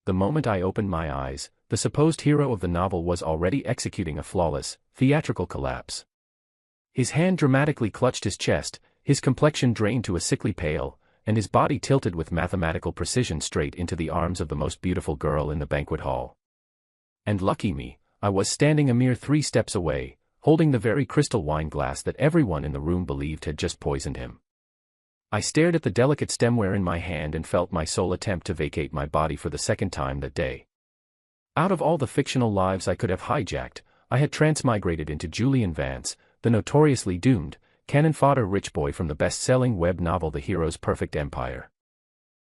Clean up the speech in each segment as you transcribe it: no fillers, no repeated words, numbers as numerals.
the moment I opened my eyes, the supposed hero of the novel was already executing a flawless, theatrical collapse. His hand dramatically clutched his chest, his complexion drained to a sickly pale, and his body tilted with mathematical precision straight into the arms of the most beautiful girl in the banquet hall. And lucky me, I was standing a mere 3 steps away, holding the very crystal wine glass that everyone in the room believed had just poisoned him. I stared at the delicate stemware in my hand and felt my soul attempt to vacate my body for the second time that day. Out of all the fictional lives I could have hijacked, I had transmigrated into Julian Vance, the notoriously doomed, cannon fodder rich boy from the best-selling web novel The Hero's Perfect Empire.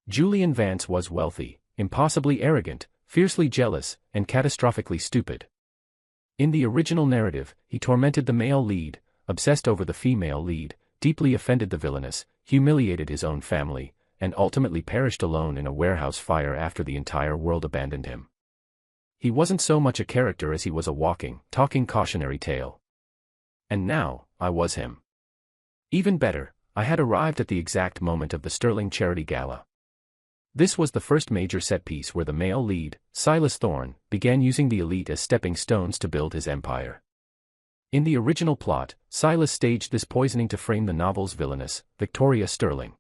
Julian Vance was wealthy, impossibly arrogant, fiercely jealous, and catastrophically stupid. In the original narrative, he tormented the male lead, obsessed over the female lead, deeply offended the villainess, humiliated his own family, and ultimately perished alone in a warehouse fire after the entire world abandoned him. He wasn't so much a character as he was a walking, talking cautionary tale. And now, I was him. Even better, I had arrived at the exact moment of the Sterling Charity Gala. This was the first major set piece where the male lead, Silas Thorne, began using the elite as stepping stones to build his empire. In the original plot, Silas staged this poisoning to frame the novel's villainess, Victoria Sterling.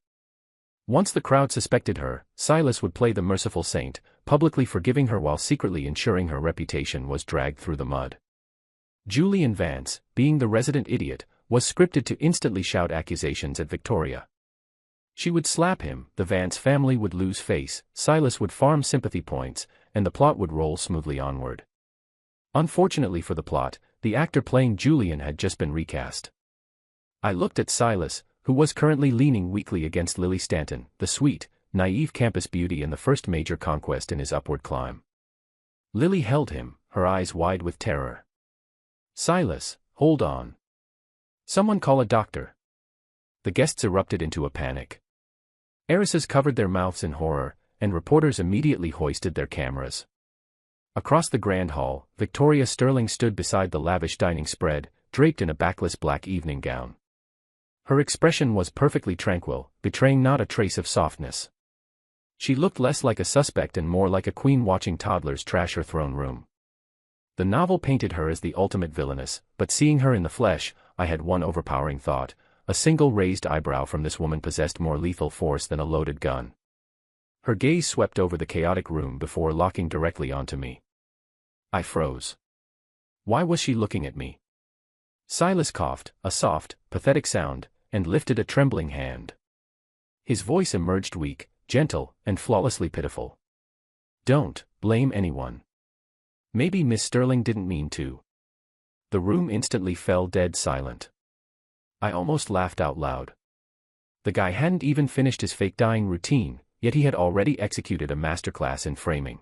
Once the crowd suspected her, Silas would play the merciful saint, publicly forgiving her while secretly ensuring her reputation was dragged through the mud. Julian Vance, being the resident idiot, was scripted to instantly shout accusations at Victoria. She would slap him, the Vance family would lose face, Silas would farm sympathy points, and the plot would roll smoothly onward. Unfortunately for the plot, the actor playing Julian had just been recast. I looked at Silas, who was currently leaning weakly against Lily Stanton, the sweet, naive campus beauty and the first major conquest in his upward climb. Lily held him, her eyes wide with terror. "Silas, hold on. Someone call a doctor." The guests erupted into a panic. Heiresses covered their mouths in horror, and reporters immediately hoisted their cameras. Across the grand hall, Victoria Sterling stood beside the lavish dining spread, draped in a backless black evening gown. Her expression was perfectly tranquil, betraying not a trace of softness. She looked less like a suspect and more like a queen watching toddlers trash her throne room. The novel painted her as the ultimate villainess, but seeing her in the flesh, I had one overpowering thought: a single raised eyebrow from this woman possessed more lethal force than a loaded gun. Her gaze swept over the chaotic room before locking directly onto me. I froze. Why was she looking at me? Silas coughed, a soft, pathetic sound, and lifted a trembling hand. His voice emerged weak, gentle, and flawlessly pitiful. "Don't blame anyone. Maybe Miss Sterling didn't mean to." The room instantly fell dead silent. I almost laughed out loud. The guy hadn't even finished his fake dying routine, yet he had already executed a masterclass in framing.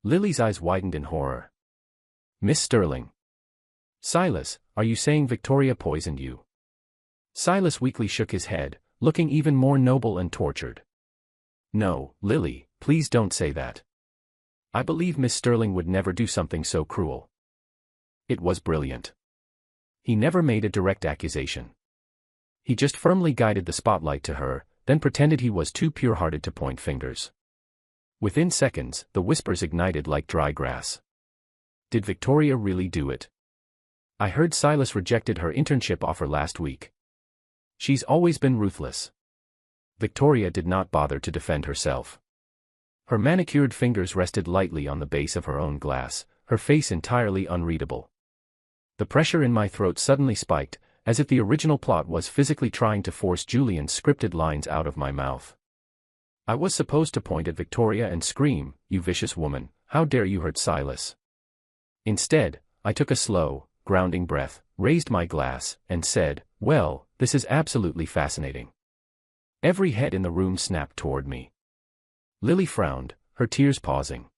Lily's eyes widened in horror. "Miss Sterling. Silas, are you saying Victoria poisoned you?" Silas weakly shook his head, looking even more noble and tortured. "No, Lily, please don't say that. I believe Miss Sterling would never do something so cruel." It was brilliant. He never made a direct accusation. He just firmly guided the spotlight to her, then pretended he was too pure-hearted to point fingers. Within seconds, the whispers ignited like dry grass. Did Victoria really do it? I heard Silas rejected her internship offer last week. She's always been ruthless. Victoria did not bother to defend herself. Her manicured fingers rested lightly on the base of her own glass, her face entirely unreadable. The pressure in my throat suddenly spiked, as if the original plot was physically trying to force Julian's scripted lines out of my mouth. I was supposed to point at Victoria and scream, "You vicious woman, how dare you hurt Silas?" Instead, I took a slow, grounding breath, raised my glass, and said, "Well, this is absolutely fascinating." Every head in the room snapped toward me. Lily frowned, her tears pausing.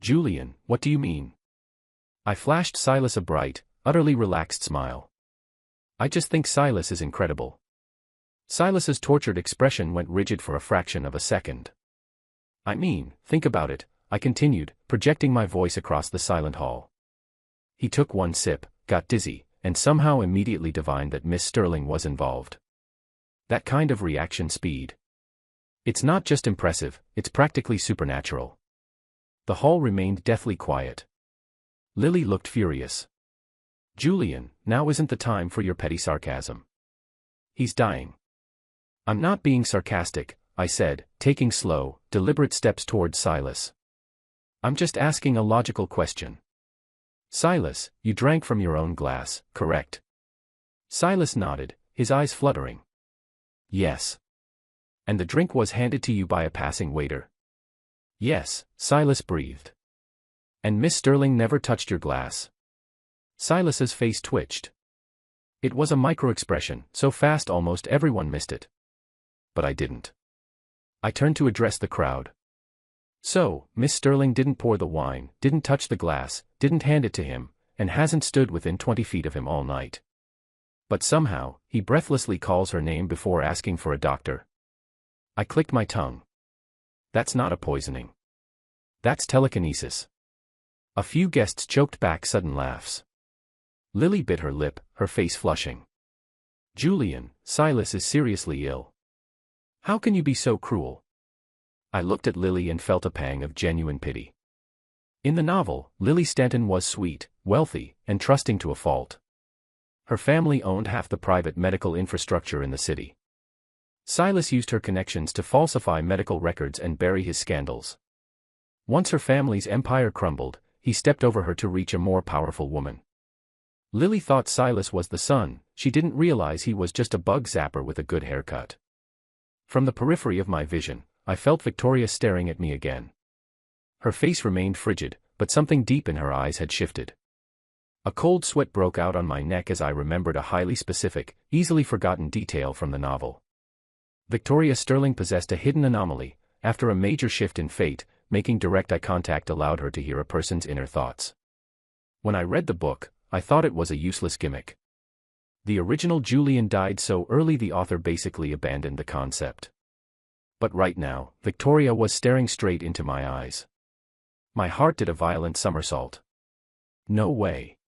"Julian, what do you mean?" I flashed Silas a bright, utterly relaxed smile. "I just think Silas is incredible." Silas's tortured expression went rigid for a fraction of a second. "I mean, think about it," I continued, projecting my voice across the silent hall. He took one sip, got dizzy, and somehow immediately divined that Miss Sterling was involved. That kind of reaction speed. It's not just impressive, it's practically supernatural. The hall remained deathly quiet. Lily looked furious. "Julian, now isn't the time for your petty sarcasm. He's dying." "I'm not being sarcastic," I said, taking slow, deliberate steps towards Silas. "I'm just asking a logical question. Silas, you drank from your own glass, correct?" Silas nodded, his eyes fluttering. "Yes." "And the drink was handed to you by a passing waiter?" "Yes," Silas breathed. "And Miss Sterling never touched your glass?" Silas's face twitched. It was a micro-expression, so fast almost everyone missed it. But I didn't. I turned to address the crowd. "So, Miss Sterling didn't pour the wine, didn't touch the glass, didn't hand it to him, and hasn't stood within 20 feet of him all night. But somehow, he breathlessly calls her name before asking for a doctor." I clicked my tongue. "That's not a poisoning. That's telekinesis." A few guests choked back sudden laughs. Lily bit her lip, her face flushing. "Julian, Silas is seriously ill. How can you be so cruel?" I looked at Lily and felt a pang of genuine pity. In the novel, Lily Stanton was sweet, wealthy, and trusting to a fault. Her family owned half the private medical infrastructure in the city. Silas used her connections to falsify medical records and bury his scandals. Once her family's empire crumbled, he stepped over her to reach a more powerful woman. Lily thought Silas was the son, she didn't realize he was just a bug zapper with a good haircut. From the periphery of my vision, I felt Victoria staring at me again. Her face remained frigid, but something deep in her eyes had shifted. A cold sweat broke out on my neck as I remembered a highly specific, easily forgotten detail from the novel. Victoria Sterling possessed a hidden anomaly. After a major shift in fate, making direct eye contact allowed her to hear a person's inner thoughts. When I read the book, I thought it was a useless gimmick. The original Julian died so early the author basically abandoned the concept. But right now, Victoria was staring straight into my eyes. My heart did a violent somersault. No way.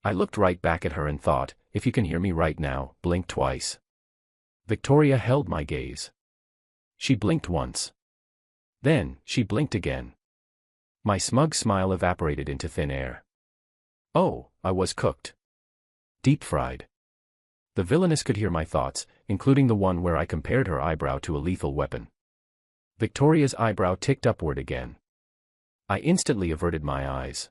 I looked right back at her and thought, if you can hear me right now, blink twice. Victoria held my gaze. She blinked once. Then, she blinked again. My smug smile evaporated into thin air. Oh, I was cooked. Deep fried. The villainess could hear my thoughts, including the one where I compared her eyebrow to a lethal weapon. Victoria's eyebrow ticked upward again. I instantly averted my eyes.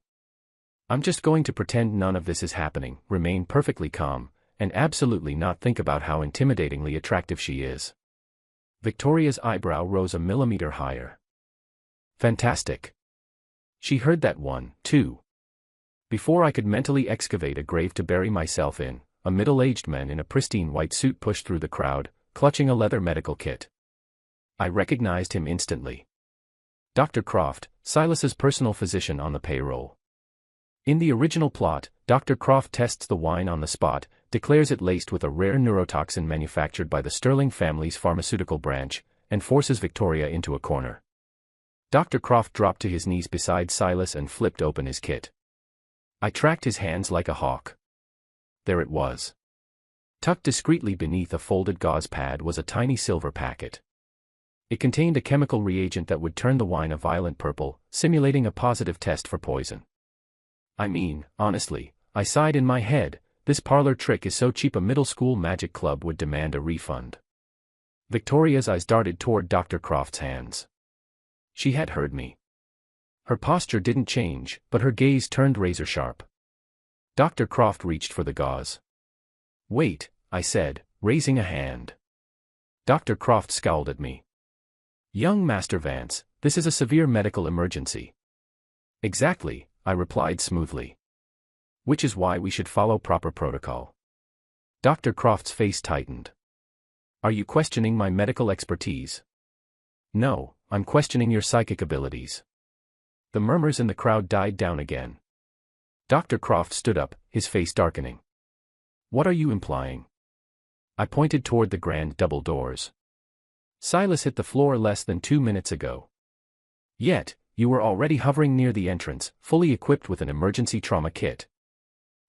I'm just going to pretend none of this is happening, remain perfectly calm, and absolutely not think about how intimidatingly attractive she is. Victoria's eyebrow rose a millimeter higher. Fantastic. She heard that one, too. Before I could mentally excavate a grave to bury myself in, a middle-aged man in a pristine white suit pushed through the crowd, clutching a leather medical kit. I recognized him instantly. Dr. Croft, Silas's personal physician on the payroll. In the original plot, Dr. Croft tests the wine on the spot, declares it laced with a rare neurotoxin manufactured by the Sterling family's pharmaceutical branch, and forces Victoria into a corner. Dr. Croft dropped to his knees beside Silas and flipped open his kit. I tracked his hands like a hawk. There it was. Tucked discreetly beneath a folded gauze pad was a tiny silver packet. It contained a chemical reagent that would turn the wine a violent purple, simulating a positive test for poison. I mean, honestly, I sighed in my head, this parlor trick is so cheap a middle school magic club would demand a refund. Victoria's eyes darted toward Dr. Croft's hands. She had heard me. Her posture didn't change, but her gaze turned razor sharp. Dr. Croft reached for the gauze. "Wait," I said, raising a hand. Dr. Croft scowled at me. "Young Master Vance, this is a severe medical emergency." "Exactly," I replied smoothly. "Which is why we should follow proper protocol." Dr. Croft's face tightened. "Are you questioning my medical expertise?" "No, I'm questioning your psychic abilities." The murmurs in the crowd died down again. Dr. Croft stood up, his face darkening. "What are you implying?" I pointed toward the grand double doors. "Silas hit the floor less than 2 minutes ago. Yet, you were already hovering near the entrance, fully equipped with an emergency trauma kit.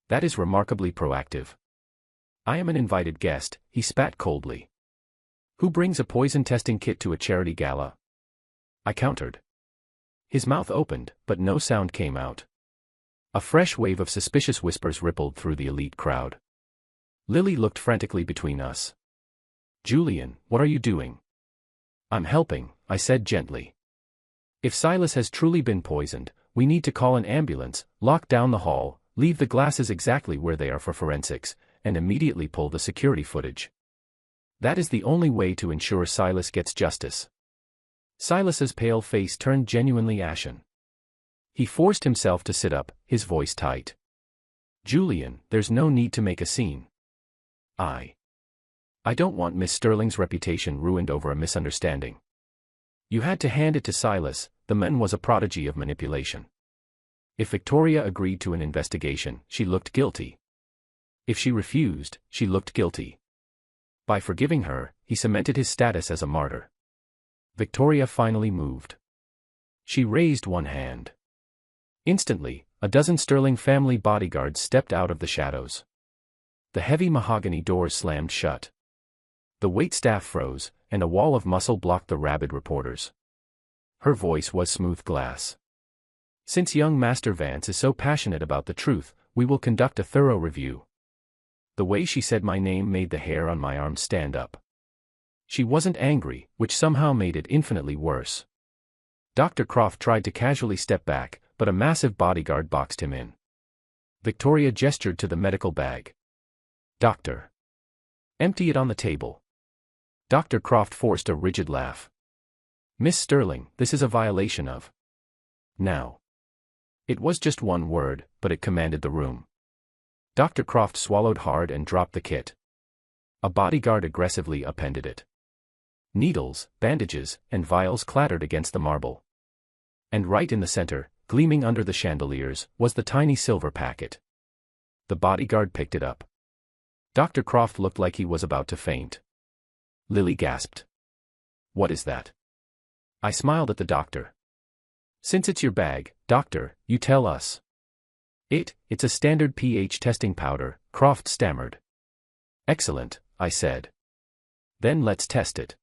That is remarkably proactive." "I am an invited guest," he spat coldly. "Who brings a poison testing kit to a charity gala?" I countered. His mouth opened, but no sound came out. A fresh wave of suspicious whispers rippled through the elite crowd. Lily looked frantically between us. "Julian, what are you doing?" "I'm helping," I said gently. "If Silas has truly been poisoned, we need to call an ambulance, lock down the hall, leave the glasses exactly where they are for forensics, and immediately pull the security footage. That is the only way to ensure Silas gets justice." Silas's pale face turned genuinely ashen. He forced himself to sit up, his voice tight. "Julian, there's no need to make a scene. I don't want Miss Sterling's reputation ruined over a misunderstanding. You had to hand it to Silas, the man was a prodigy of manipulation. If Victoria agreed to an investigation, she looked guilty. If she refused, she looked guilty. By forgiving her, he cemented his status as a martyr." Victoria finally moved. She raised one hand. Instantly, a dozen Sterling family bodyguards stepped out of the shadows. The heavy mahogany doors slammed shut. The waitstaff froze, and a wall of muscle blocked the rabid reporters. Her voice was smooth glass. "Since young Master Vance is so passionate about the truth, we will conduct a thorough review." The way she said my name made the hair on my arm stand up. She wasn't angry, which somehow made it infinitely worse. Dr. Croft tried to casually step back, but a massive bodyguard boxed him in. Victoria gestured to the medical bag. "Doctor. Empty it on the table." Dr. Croft forced a rigid laugh. "Miss Sterling, this is a violation of..." "Now." It was just one word, but it commanded the room. Dr. Croft swallowed hard and dropped the kit. A bodyguard aggressively appended it. Needles, bandages, and vials clattered against the marble. And right in the center, gleaming under the chandeliers, was the tiny silver packet. The bodyguard picked it up. Dr. Croft looked like he was about to faint. Lily gasped. "What is that?" I smiled at the doctor. "Since it's your bag, doctor, you tell us." It's a standard pH testing powder," Croft stammered. "Excellent," I said. "Then let's test it."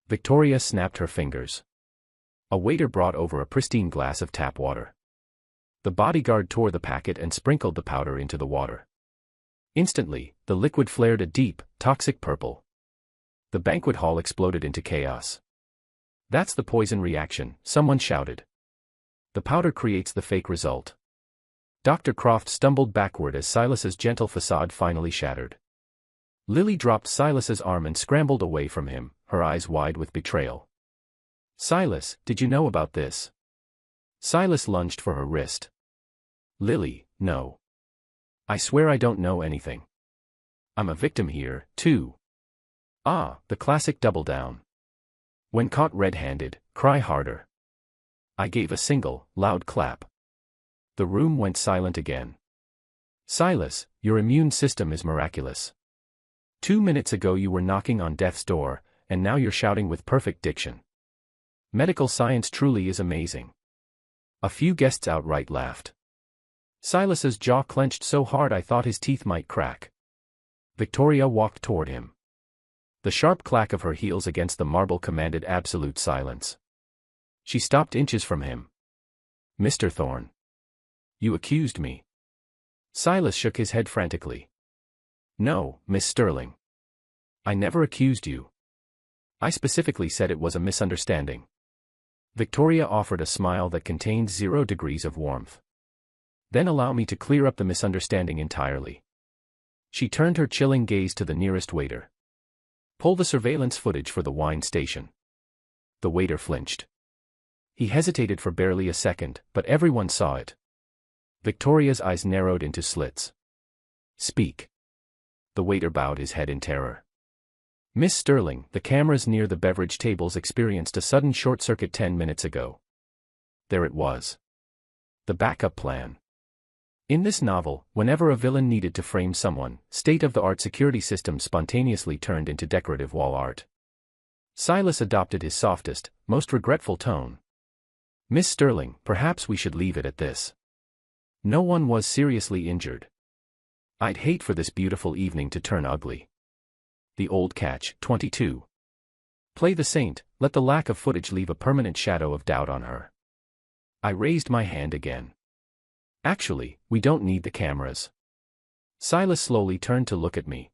Victoria snapped her fingers. A waiter brought over a pristine glass of tap water. The bodyguard tore the packet and sprinkled the powder into the water. Instantly, the liquid flared a deep, toxic purple. The banquet hall exploded into chaos. "That's the poison reaction," someone shouted. "The powder creates the fake result." Dr. Croft stumbled backward as Silas's gentle facade finally shattered. Lily dropped Silas's arm and scrambled away from him, her eyes wide with betrayal. "Silas, did you know about this?" Silas lunged for her wrist. "Lily, no. I swear I don't know anything. I'm a victim here, too." Ah, the classic double down. When caught red-handed, cry harder. I gave a single, loud clap. The room went silent again. "Silas, your immune system is miraculous. 2 minutes ago you were knocking on death's door, and now you're shouting with perfect diction. Medical science truly is amazing." A few guests outright laughed. Silas's jaw clenched so hard I thought his teeth might crack. Victoria walked toward him. The sharp clack of her heels against the marble commanded absolute silence. She stopped inches from him. "Mr. Thorne. You accused me." Silas shook his head frantically. "No, Miss Sterling. I never accused you. I specifically said it was a misunderstanding." Victoria offered a smile that contained 0 degrees of warmth. "Then allow me to clear up the misunderstanding entirely." She turned her chilling gaze to the nearest waiter. "Pull the surveillance footage for the wine station." The waiter flinched. He hesitated for barely a second, but everyone saw it. Victoria's eyes narrowed into slits. "Speak." The waiter bowed his head in terror. "Miss Sterling, the cameras near the beverage tables experienced a sudden short-circuit 10 minutes ago." There it was. The backup plan. In this novel, whenever a villain needed to frame someone, state-of-the-art security systems spontaneously turned into decorative wall art. Silas adopted his softest, most regretful tone. "Miss Sterling, perhaps we should leave it at this. No one was seriously injured. I'd hate for this beautiful evening to turn ugly." The old catch, 22. Play the saint, let the lack of footage leave a permanent shadow of doubt on her. I raised my hand again. Actually, we don't need the cameras. Silas slowly turned to look at me.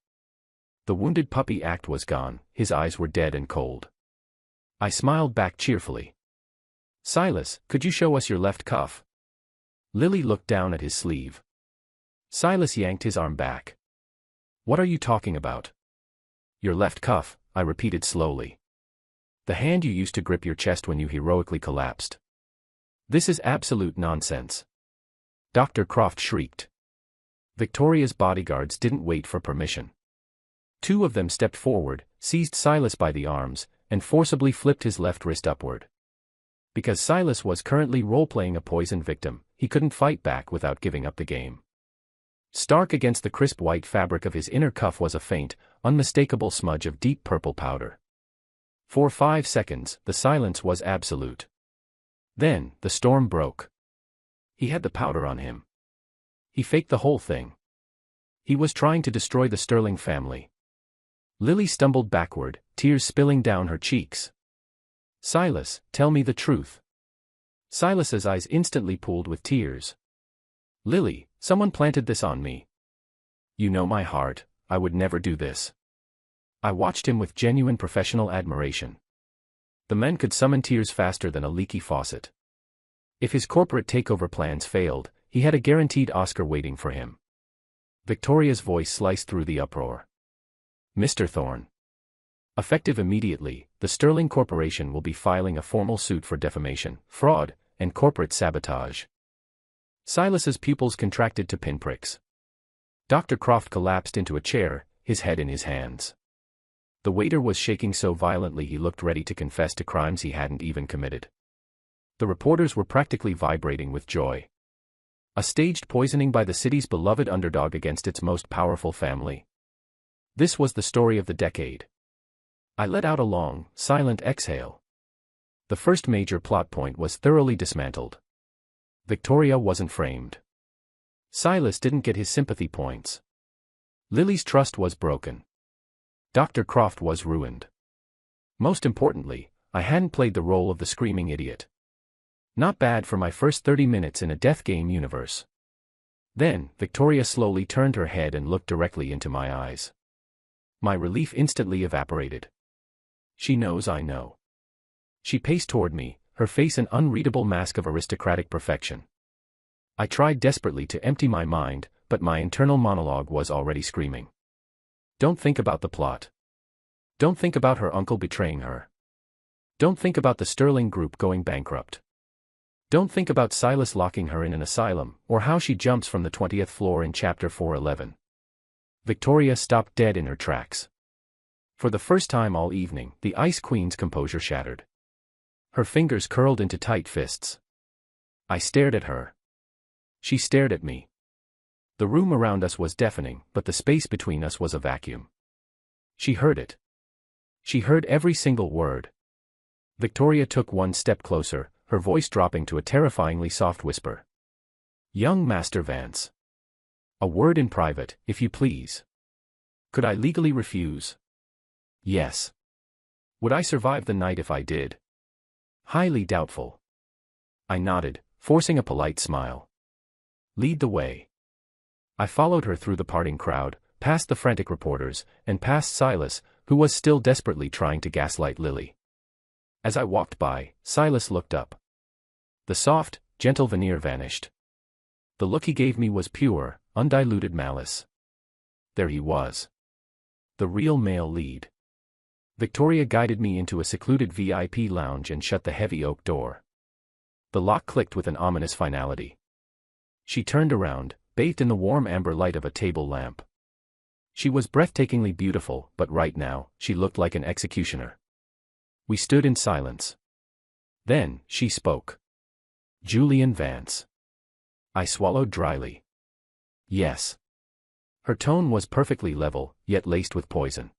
The wounded puppy act was gone, his eyes were dead and cold. I smiled back cheerfully. Silas, could you show us your left cuff? Lily looked down at his sleeve. Silas yanked his arm back. What are you talking about? Your left cuff, I repeated slowly. The hand you used to grip your chest when you heroically collapsed. This is absolute nonsense. Dr. Croft shrieked. Victoria's bodyguards didn't wait for permission. Two of them stepped forward, seized Silas by the arms, and forcibly flipped his left wrist upward. Because Silas was currently role-playing a poisoned victim, he couldn't fight back without giving up the game. Stark against the crisp white fabric of his inner cuff was a faint, unmistakable smudge of deep purple powder. For 5 seconds, the silence was absolute. Then, the storm broke. He had the powder on him. He faked the whole thing. He was trying to destroy the Sterling family. Lily stumbled backward, tears spilling down her cheeks. Silas, tell me the truth. Silas's eyes instantly pooled with tears. Lily, someone planted this on me. You know my heart, I would never do this. I watched him with genuine professional admiration. The man could summon tears faster than a leaky faucet. If his corporate takeover plans failed, he had a guaranteed Oscar waiting for him. Victoria's voice sliced through the uproar. Mr. Thorne. Effective immediately, the Sterling Corporation will be filing a formal suit for defamation, fraud, and corporate sabotage. Silas's pupils contracted to pinpricks. Dr. Croft collapsed into a chair, his head in his hands. The waiter was shaking so violently he looked ready to confess to crimes he hadn't even committed. The reporters were practically vibrating with joy. A staged poisoning by the city's beloved underdog against its most powerful family. This was the story of the decade. I let out a long, silent exhale. The first major plot point was thoroughly dismantled. Victoria wasn't framed. Silas didn't get his sympathy points. Lily's trust was broken. Dr. Croft was ruined. Most importantly, I hadn't played the role of the screaming idiot. Not bad for my first 30 minutes in a death game universe. Then, Victoria slowly turned her head and looked directly into my eyes. My relief instantly evaporated. She knows I know. She paced toward me, her face an unreadable mask of aristocratic perfection. I tried desperately to empty my mind, but my internal monologue was already screaming. Don't think about the plot. Don't think about her uncle betraying her. Don't think about the Sterling Group going bankrupt. Don't think about Silas locking her in an asylum, or how she jumps from the 20th floor in Chapter 411. Victoria stopped dead in her tracks. For the first time all evening, the Ice Queen's composure shattered. Her fingers curled into tight fists. I stared at her. She stared at me. The room around us was deafening, but the space between us was a vacuum. She heard it. She heard every single word. Victoria took one step closer, her voice dropping to a terrifyingly soft whisper. Young Master Vance. A word in private, if you please. Could I legally refuse? Yes. Would I survive the night if I did? Highly doubtful. I nodded, forcing a polite smile. Lead the way. I followed her through the parting crowd, past the frantic reporters, and past Silas, who was still desperately trying to gaslight Lily. As I walked by, Silas looked up. The soft, gentle veneer vanished. The look he gave me was pure, undiluted malice. There he was. The real male lead. Victoria guided me into a secluded VIP lounge and shut the heavy oak door. The lock clicked with an ominous finality. She turned around, bathed in the warm amber light of a table lamp. She was breathtakingly beautiful, but right now, she looked like an executioner. We stood in silence. Then, she spoke. Julian Vance. I swallowed dryly. Yes. Her tone was perfectly level, yet laced with poison.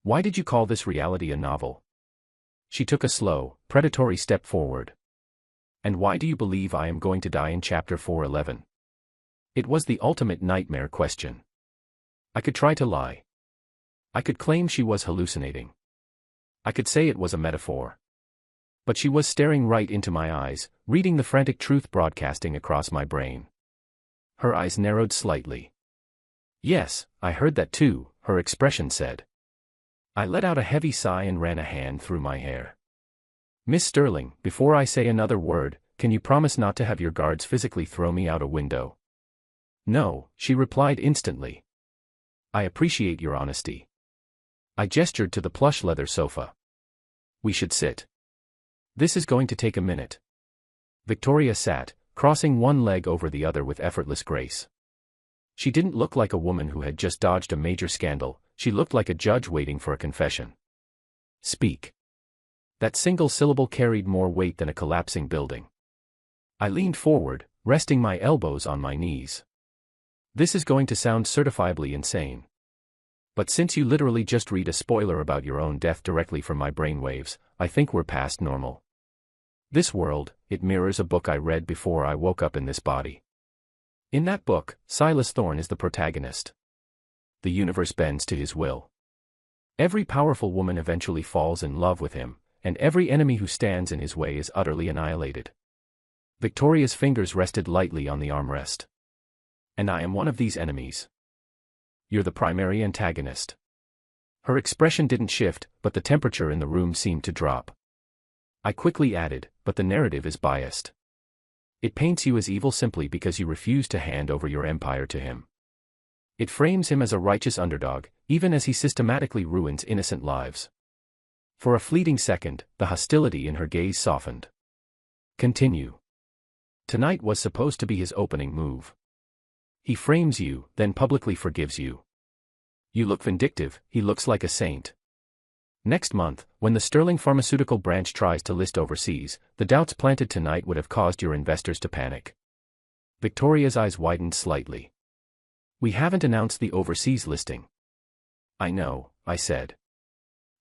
Why did you call this reality a novel? She took a slow, predatory step forward. And why do you believe I am going to die in Chapter 411? It was the ultimate nightmare question. I could try to lie. I could claim she was hallucinating. I could say it was a metaphor. But she was staring right into my eyes, reading the frantic truth broadcasting across my brain. Her eyes narrowed slightly. "Yes, I heard that too," her expression said. I let out a heavy sigh and ran a hand through my hair. "Miss Sterling, before I say another word, can you promise not to have your guards physically throw me out a window?" "No," she replied instantly. "I appreciate your honesty." I gestured to the plush leather sofa. "We should sit. This is going to take a minute." Victoria sat, crossing one leg over the other with effortless grace. She didn't look like a woman who had just dodged a major scandal, she looked like a judge waiting for a confession. "Speak." That single syllable carried more weight than a collapsing building. I leaned forward, resting my elbows on my knees. "This is going to sound certifiably insane. But since you literally just read a spoiler about your own death directly from my brainwaves, I think we're past normal. This world, it mirrors a book I read before I woke up in this body. In that book, Silas Thorne is the protagonist. The universe bends to his will. Every powerful woman eventually falls in love with him, and every enemy who stands in his way is utterly annihilated." Victoria's fingers rested lightly on the armrest. "And I am one of these enemies. You're the primary antagonist." Her expression didn't shift, but the temperature in the room seemed to drop. I quickly added, "But the narrative is biased. It paints you as evil simply because you refuse to hand over your empire to him. It frames him as a righteous underdog, even as he systematically ruins innocent lives." For a fleeting second, the hostility in her gaze softened. "Continue." "Tonight was supposed to be his opening move. He frames you, then publicly forgives you. You look vindictive, he looks like a saint. Next month, when the Sterling Pharmaceutical branch tries to list overseas, the doubts planted tonight would have caused your investors to panic." Victoria's eyes widened slightly. "We haven't announced the overseas listing." "I know," I said.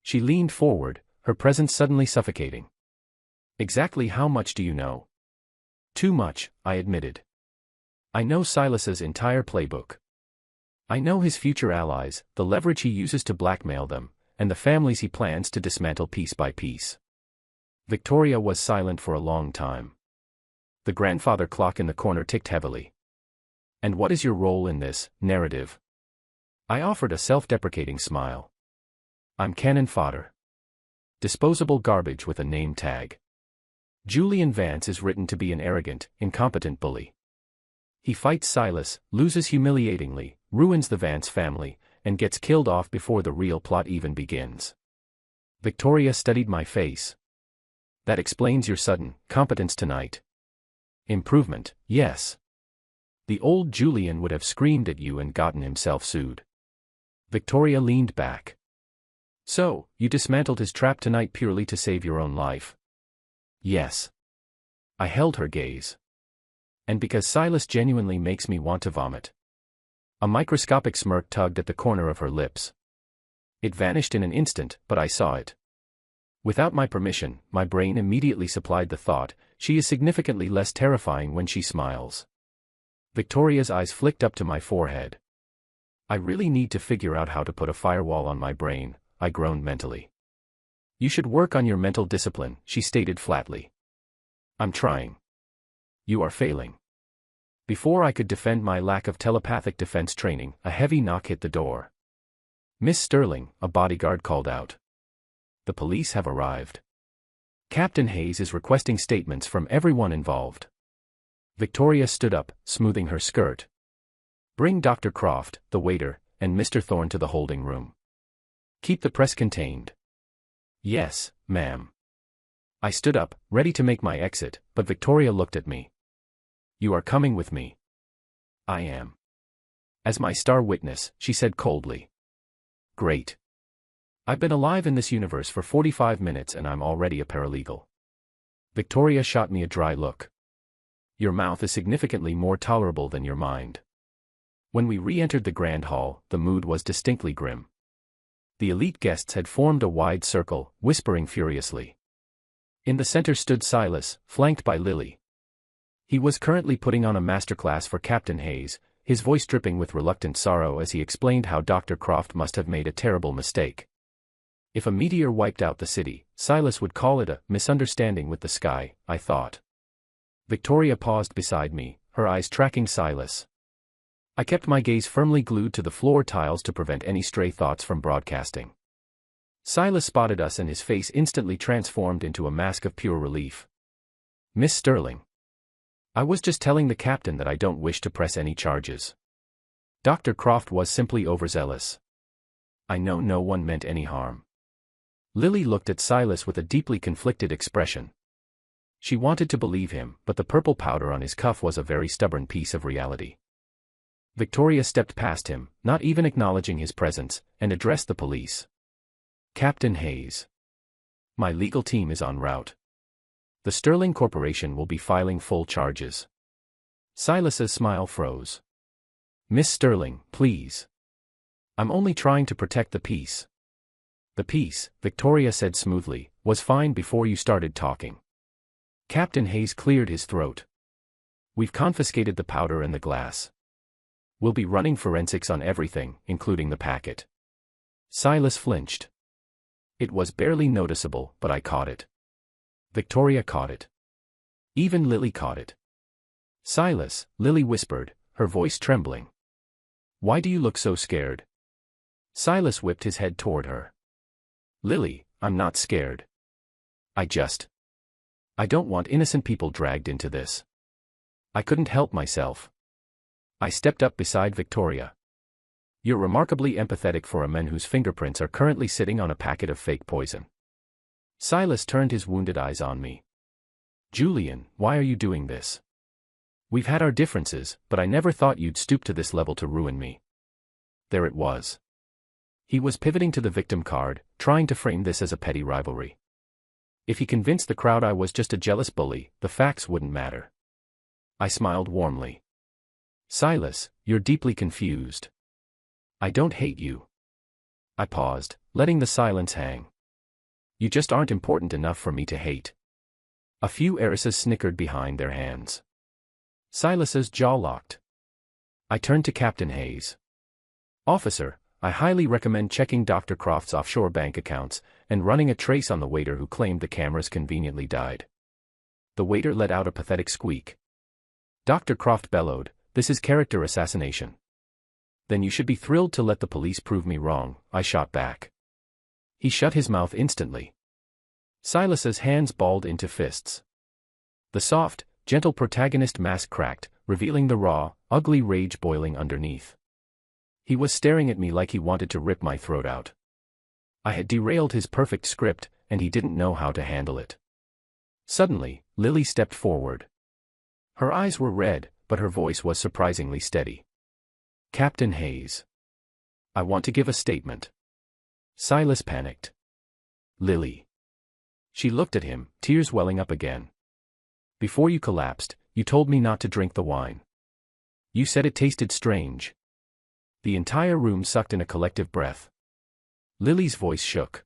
She leaned forward, her presence suddenly suffocating. "Exactly how much do you know?" "Too much," I admitted. "I know Silas's entire playbook. I know his future allies, the leverage he uses to blackmail them, and the families he plans to dismantle piece by piece." Victoria was silent for a long time. The grandfather clock in the corner ticked heavily. "And what is your role in this narrative?" I offered a self-deprecating smile. "I'm cannon fodder. Disposable garbage with a name tag. Julian Vance is written to be an arrogant, incompetent bully. He fights Silas, loses humiliatingly, ruins the Vance family, and gets killed off before the real plot even begins." Victoria studied my face. "That explains your sudden competence tonight." "Improvement, yes. The old Julian would have screamed at you and gotten himself sued." Victoria leaned back. "So, you dismantled his trap tonight purely to save your own life?" "Yes." I held her gaze. "And because Silas genuinely makes me want to vomit." A microscopic smirk tugged at the corner of her lips. It vanished in an instant, but I saw it. Without my permission, my brain immediately supplied the thought, she is significantly less terrifying when she smiles. Victoria's eyes flicked up to my forehead. "I really need to figure out how to put a firewall on my brain," I groaned mentally. "You should work on your mental discipline," she stated flatly. "I'm trying." "You are failing." Before I could defend my lack of telepathic defense training, a heavy knock hit the door. "Miss Sterling," a bodyguard called out. "The police have arrived. Captain Hayes is requesting statements from everyone involved." Victoria stood up, smoothing her skirt. "Bring Dr. Croft, the waiter, and Mr. Thorne to the holding room. Keep the press contained." "Yes, ma'am." I stood up, ready to make my exit, but Victoria looked at me. "You are coming with me." "I am." "As my star witness," she said coldly. "Great. I've been alive in this universe for 45 minutes and I'm already a paralegal." Victoria shot me a dry look. "Your mouth is significantly more tolerable than your mind." When we re-entered the grand hall, the mood was distinctly grim. The elite guests had formed a wide circle, whispering furiously. In the center stood Silas, flanked by Lily. He was currently putting on a masterclass for Captain Hayes, his voice dripping with reluctant sorrow as he explained how Dr. Croft must have made a terrible mistake. If a meteor wiped out the city, Silas would call it a misunderstanding with the sky, I thought. Victoria paused beside me, her eyes tracking Silas. I kept my gaze firmly glued to the floor tiles to prevent any stray thoughts from broadcasting. Silas spotted us and his face instantly transformed into a mask of pure relief. "Miss Sterling. I was just telling the captain that I don't wish to press any charges. Dr. Croft was simply overzealous. I know no one meant any harm." Lily looked at Silas with a deeply conflicted expression. She wanted to believe him, but the purple powder on his cuff was a very stubborn piece of reality. Victoria stepped past him, not even acknowledging his presence, and addressed the police. "Captain Hayes. My legal team is en route. The Sterling Corporation will be filing full charges." Silas's smile froze. "Miss Sterling, please. I'm only trying to protect the peace." "The peace," Victoria said smoothly, "was fine before you started talking." Captain Hayes cleared his throat. "We've confiscated the powder and the glass. We'll be running forensics on everything, including the packet." Silas flinched. It was barely noticeable, but I caught it. Victoria caught it. Even Lily caught it. "Silas," Lily whispered, her voice trembling. "Why do you look so scared?" Silas whipped his head toward her. "Lily, I'm not scared. I don't want innocent people dragged into this. I couldn't help myself." I stepped up beside Victoria. "You're remarkably empathetic for a man whose fingerprints are currently sitting on a packet of fake poison." Silas turned his wounded eyes on me. "Julian, why are you doing this? We've had our differences, but I never thought you'd stoop to this level to ruin me." There it was. He was pivoting to the victim card, trying to frame this as a petty rivalry. If he convinced the crowd I was just a jealous bully, the facts wouldn't matter. I smiled warmly. "Silas, you're deeply confused. I don't hate you." I paused, letting the silence hang. "You just aren't important enough for me to hate." A few heiresses snickered behind their hands. Silas's jaw locked. I turned to Captain Hayes. "Officer, I highly recommend checking Dr. Croft's offshore bank accounts and running a trace on the waiter who claimed the cameras conveniently died." The waiter let out a pathetic squeak. Dr. Croft bellowed, "This is character assassination." "Then you should be thrilled to let the police prove me wrong," I shot back. He shut his mouth instantly. Silas's hands balled into fists. The soft, gentle protagonist mask cracked, revealing the raw, ugly rage boiling underneath. He was staring at me like he wanted to rip my throat out. I had derailed his perfect script, and he didn't know how to handle it. Suddenly, Lily stepped forward. Her eyes were red, but her voice was surprisingly steady. "Captain Hayes. I want to give a statement." Silas panicked. "Lily." She looked at him, tears welling up again. "Before you collapsed, you told me not to drink the wine. You said it tasted strange." The entire room sucked in a collective breath. Lily's voice shook.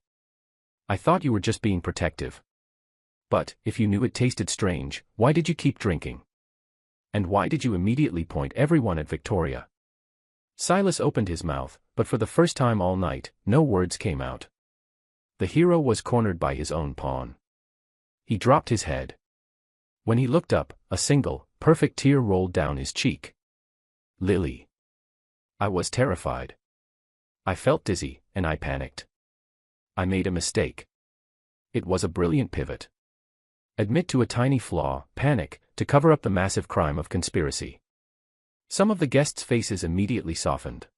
"I thought you were just being protective. But, if you knew it tasted strange, why did you keep drinking? And why did you immediately point everyone at Victoria?" Silas opened his mouth, but for the first time all night, no words came out. The hero was cornered by his own pawn. He dropped his head. When he looked up, a single, perfect tear rolled down his cheek. "Lily." I was terrified. I felt dizzy, and I panicked. I made a mistake. It was a brilliant pivot. Admit to a tiny flaw, panic, to cover up the massive crime of conspiracy. Some of the guests' faces immediately softened.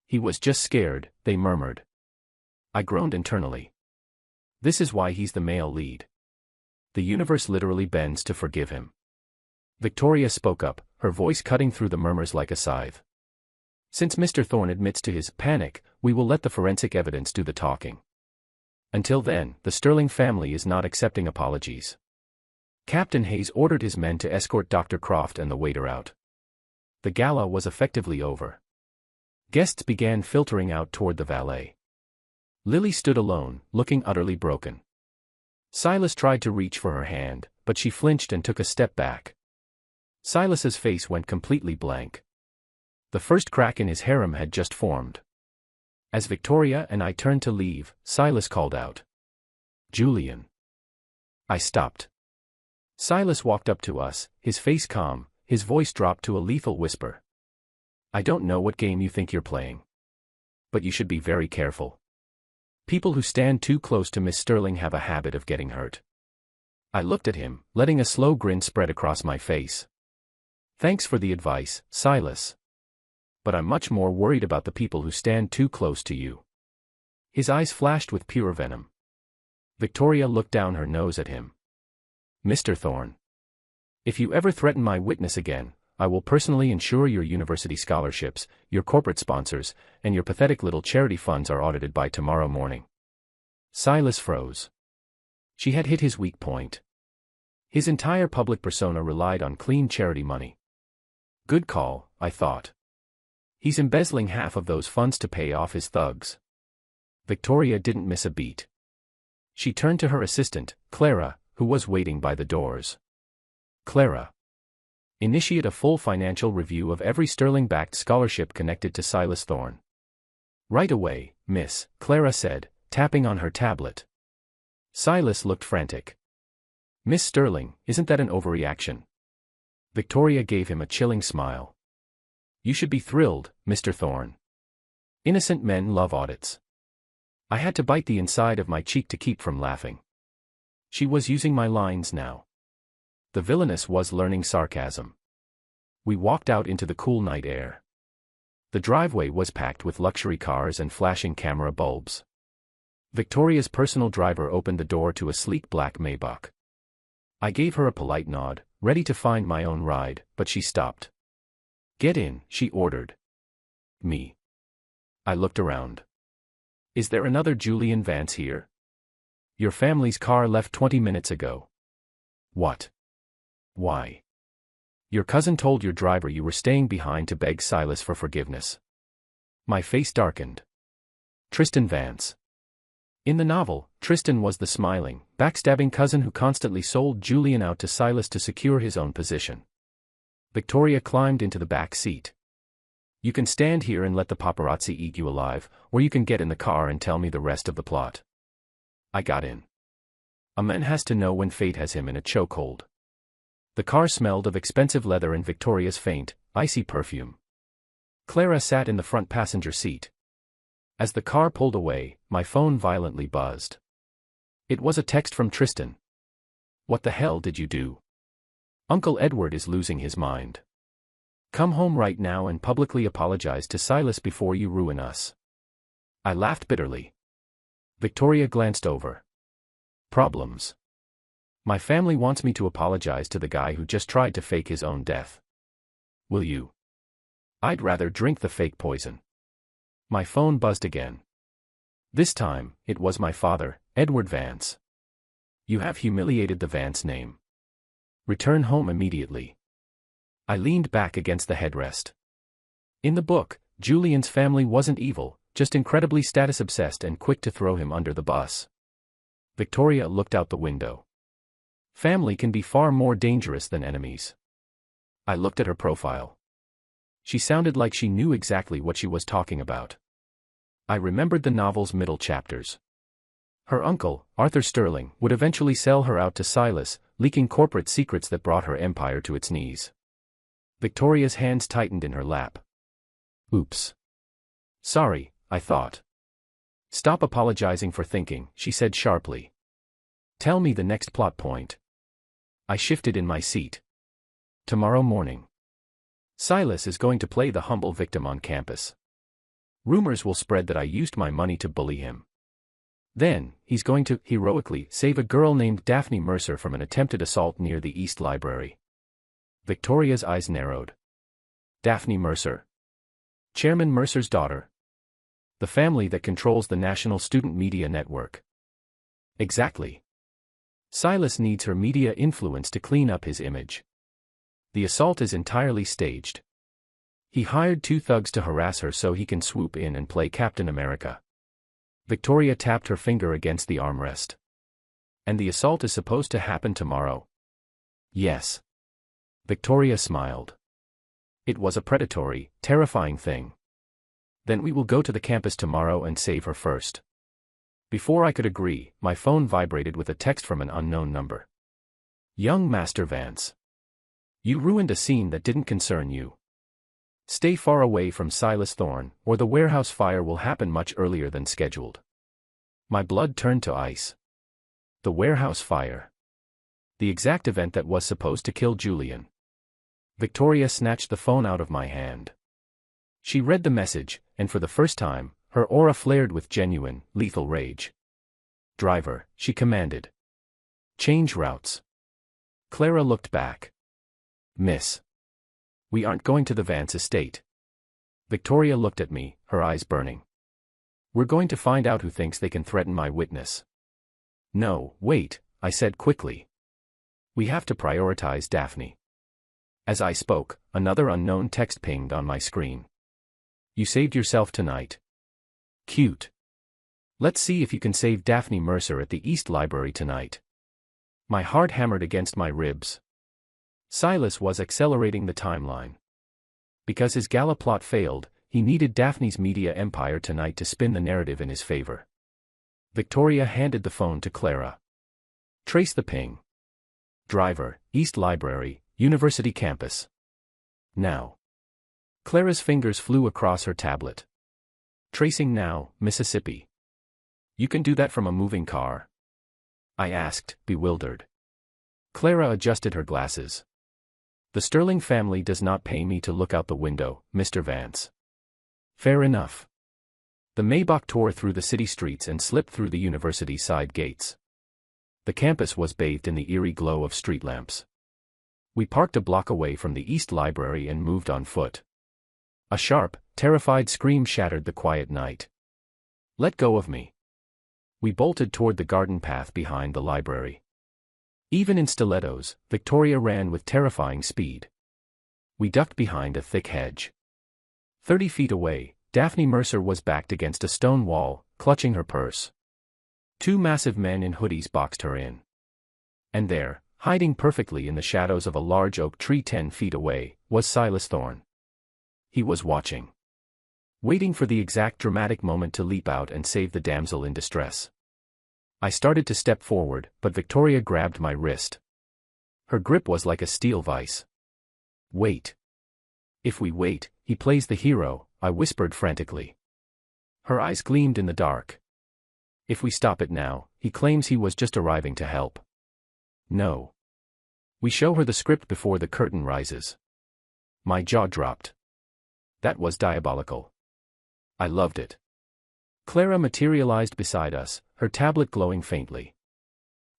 "He was just scared," they murmured. I groaned internally. This is why he's the male lead. The universe literally bends to forgive him. Victoria spoke up, her voice cutting through the murmurs like a scythe. "Since Mr. Thorne admits to his panic, we will let the forensic evidence do the talking. Until then, the Sterling family is not accepting apologies." Captain Hayes ordered his men to escort Dr. Croft and the waiter out. The gala was effectively over. Guests began filtering out toward the valet. Lily stood alone, looking utterly broken. Silas tried to reach for her hand, but she flinched and took a step back. Silas's face went completely blank. The first crack in his harem had just formed. As Victoria and I turned to leave, Silas called out, "Julian." I stopped. Silas walked up to us, his face calm, his voice dropped to a lethal whisper. "I don't know what game you think you're playing. But you should be very careful. People who stand too close to Miss Sterling have a habit of getting hurt." I looked at him, letting a slow grin spread across my face. "Thanks for the advice, Silas. But I'm much more worried about the people who stand too close to you." His eyes flashed with pure venom. Victoria looked down her nose at him. "Mr. Thorne, if you ever threaten my witness again, I will personally ensure your university scholarships, your corporate sponsors, and your pathetic little charity funds are audited by tomorrow morning." Silas froze. She had hit his weak point. His entire public persona relied on clean charity money. Good call, I thought. He's embezzling half of those funds to pay off his thugs. Victoria didn't miss a beat. She turned to her assistant, Clara, who was waiting by the doors. "Clara, initiate a full financial review of every Sterling-backed scholarship connected to Silas Thorne." "Right away, miss," Clara said, tapping on her tablet. Silas looked frantic. "Miss Sterling, isn't that an overreaction?" Victoria gave him a chilling smile. "You should be thrilled, Mr. Thorne. Innocent men love audits." I had to bite the inside of my cheek to keep from laughing. She was using my lines now. The villainess was learning sarcasm. We walked out into the cool night air. The driveway was packed with luxury cars and flashing camera bulbs. Victoria's personal driver opened the door to a sleek black Maybach. I gave her a polite nod, ready to find my own ride, but she stopped. "Get in," she ordered. "Me?" I looked around. "Is there another Julian Vance here? Your family's car left 20 minutes ago." "What? Why?" "Your cousin told your driver you were staying behind to beg Silas for forgiveness." My face darkened. Tristan Vance. In the novel, Tristan was the smiling, backstabbing cousin who constantly sold Julian out to Silas to secure his own position. Victoria climbed into the back seat. "You can stand here and let the paparazzi eat you alive, or you can get in the car and tell me the rest of the plot." I got in. A man has to know when fate has him in a chokehold. The car smelled of expensive leather and Victoria's faint, icy perfume. Clara sat in the front passenger seat. As the car pulled away, my phone violently buzzed. It was a text from Tristan. "What the hell did you do? Uncle Edward is losing his mind. Come home right now and publicly apologize to Silas before you ruin us." I laughed bitterly. Victoria glanced over. "Problems. My family wants me to apologize to the guy who just tried to fake his own death. Will you?" "I'd rather drink the fake poison." My phone buzzed again. This time, it was my father, Edward Vance. "You have humiliated the Vance name. Return home immediately." I leaned back against the headrest. In the book, Julian's family wasn't evil, just incredibly status-obsessed and quick to throw him under the bus. Victoria looked out the window. Family can be far more dangerous than enemies. I looked at her profile. She sounded like she knew exactly what she was talking about. I remembered the novel's middle chapters. Her uncle, Arthur Sterling, would eventually sell her out to Silas, leaking corporate secrets that brought her empire to its knees. Victoria's hands tightened in her lap. "Oops. Sorry," I thought. "Stop apologizing for thinking," she said sharply. "Tell me the next plot point." I shifted in my seat. "Tomorrow morning. Silas is going to play the humble victim on campus. Rumors will spread that I used my money to bully him. Then, he's going to, heroically, save a girl named Daphne Mercer from an attempted assault near the East Library." Victoria's eyes narrowed. "Daphne Mercer? Chairman Mercer's daughter? The family that controls the National Student Media Network." "Exactly. Silas needs her media influence to clean up his image. The assault is entirely staged. He hired 2 thugs to harass her so he can swoop in and play Captain America." Victoria tapped her finger against the armrest. "And the assault is supposed to happen tomorrow?" "Yes." Victoria smiled. It was a predatory, terrifying thing. Then we will go to the campus tomorrow and save her first. Before I could agree, my phone vibrated with a text from an unknown number. Young Master Vance. You ruined a scene that didn't concern you. Stay far away from Silas Thorne, or the warehouse fire will happen much earlier than scheduled. My blood turned to ice. The warehouse fire. The exact event that was supposed to kill Julian. Victoria snatched the phone out of my hand. She read the message, and for the first time, her aura flared with genuine, lethal rage. Driver, she commanded. Change routes. Clara looked back. Miss. We aren't going to the Vance estate. Victoria looked at me, her eyes burning. We're going to find out who thinks they can threaten my witness. No, wait, I said quickly. We have to prioritize Daphne. As I spoke, another unknown text pinged on my screen. You saved yourself tonight. Cute. Let's see if you can save Daphne Mercer at the East Library tonight. My heart hammered against my ribs. Silas was accelerating the timeline. Because his gala plot failed, he needed Daphne's media empire tonight to spin the narrative in his favor. Victoria handed the phone to Clara. Trace the ping. Driver, East Library, University Campus. Now. Clara's fingers flew across her tablet. Tracing now, Mississippi. You can do that from a moving car? I asked, bewildered. Clara adjusted her glasses. The Sterling family does not pay me to look out the window, Mr. Vance. Fair enough. The Maybach tore through the city streets and slipped through the university side gates. The campus was bathed in the eerie glow of street lamps. We parked a block away from the East Library and moved on foot. A sharp, terrified scream shattered the quiet night. Let go of me. We bolted toward the garden path behind the library. Even in stilettos, Victoria ran with terrifying speed. We ducked behind a thick hedge. 30 feet away, Daphne Mercer was backed against a stone wall, clutching her purse. Two massive men in hoodies boxed her in. And there, hiding perfectly in the shadows of a large oak tree 10 feet away, was Silas Thorne. He was watching. Waiting for the exact dramatic moment to leap out and save the damsel in distress. I started to step forward, but Victoria grabbed my wrist. Her grip was like a steel vice. Wait. If we wait, he plays the hero, I whispered frantically. Her eyes gleamed in the dark. If we stop it now, he claims he was just arriving to help. No. We show her the script before the curtain rises. My jaw dropped. That was diabolical. I loved it. Clara materialized beside us, her tablet glowing faintly.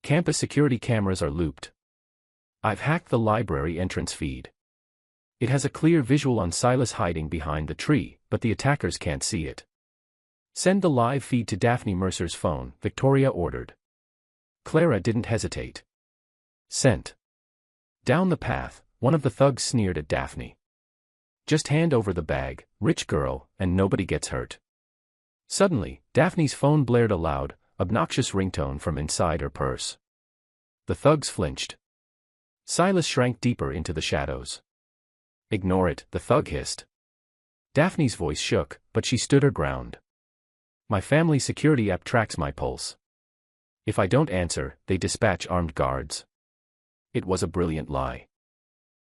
Campus security cameras are looped. I've hacked the library entrance feed. It has a clear visual on Silas hiding behind the tree, but the attackers can't see it. Send the live feed to Daphne Mercer's phone, Victoria ordered. Clara didn't hesitate. Sent. Down the path, one of the thugs sneered at Daphne. Just hand over the bag, rich girl, and nobody gets hurt. Suddenly, Daphne's phone blared a loud, obnoxious ringtone from inside her purse. The thugs flinched. Silas shrank deeper into the shadows. Ignore it, the thug hissed. Daphne's voice shook, but she stood her ground. My family security app tracks my pulse. If I don't answer, they dispatch armed guards. It was a brilliant lie.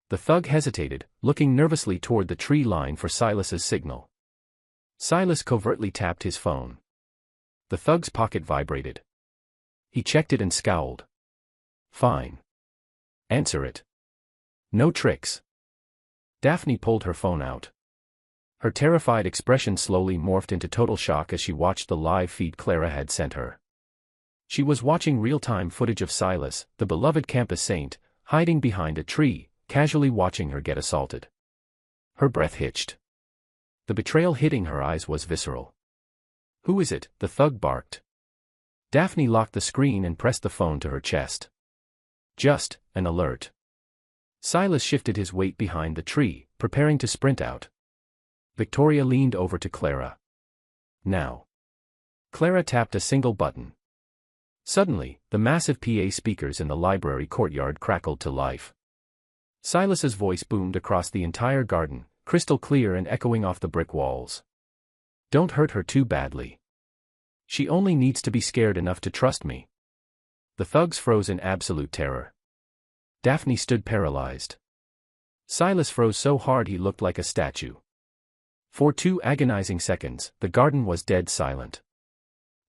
The thug hesitated, looking nervously toward the tree line for Silas's signal. Silas covertly tapped his phone. The thug's pocket vibrated. He checked it and scowled. Fine. Answer it. No tricks. Daphne pulled her phone out. Her terrified expression slowly morphed into total shock as she watched the live feed Clara had sent her. She was watching real-time footage of Silas, the beloved campus saint, hiding behind a tree, casually watching her get assaulted. Her breath hitched. The betrayal hitting her eyes was visceral. Who is it? The thug barked. Daphne locked the screen and pressed the phone to her chest. Just an alert. Silas shifted his weight behind the tree, preparing to sprint out. Victoria leaned over to Clara. Now. Clara tapped a single button. Suddenly, the massive PA speakers in the library courtyard crackled to life. Silas's voice boomed across the entire garden, crystal clear and echoing off the brick walls. Don't hurt her too badly. She only needs to be scared enough to trust me. The thugs froze in absolute terror. Daphne stood paralyzed. Silas froze so hard he looked like a statue. For 2 agonizing seconds, the garden was dead silent.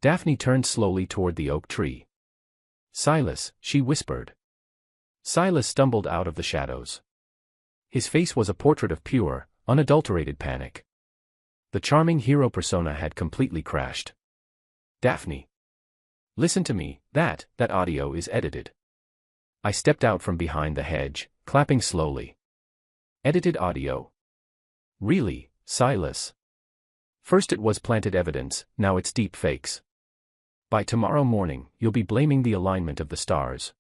Daphne turned slowly toward the oak tree. "Silas," she whispered. Silas stumbled out of the shadows. His face was a portrait of pure, unadulterated panic. The charming hero persona had completely crashed. "Daphne. Listen to me, that audio is edited." I stepped out from behind the hedge, clapping slowly. "Edited audio? Really, Silas?" "First it was planted evidence, now it's deep fakes. By tomorrow morning, you'll be blaming the alignment of the stars."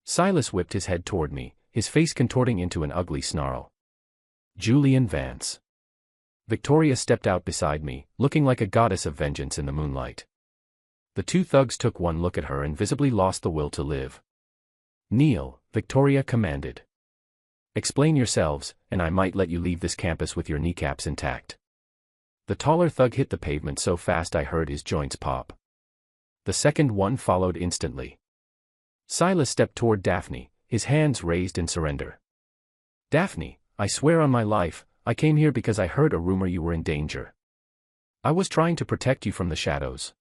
Silas whipped his head toward me, his face contorting into an ugly snarl. "Julian Vance." Victoria stepped out beside me, looking like a goddess of vengeance in the moonlight. The 2 thugs took one look at her and visibly lost the will to live. "Kneel," Victoria commanded. "Explain yourselves, and I might let you leave this campus with your kneecaps intact." The taller thug hit the pavement so fast I heard his joints pop. The second one followed instantly. Silas stepped toward Daphne, his hands raised in surrender. "Daphne, I swear on my life, I came here because I heard a rumor you were in danger. I was trying to protect you from the shadows."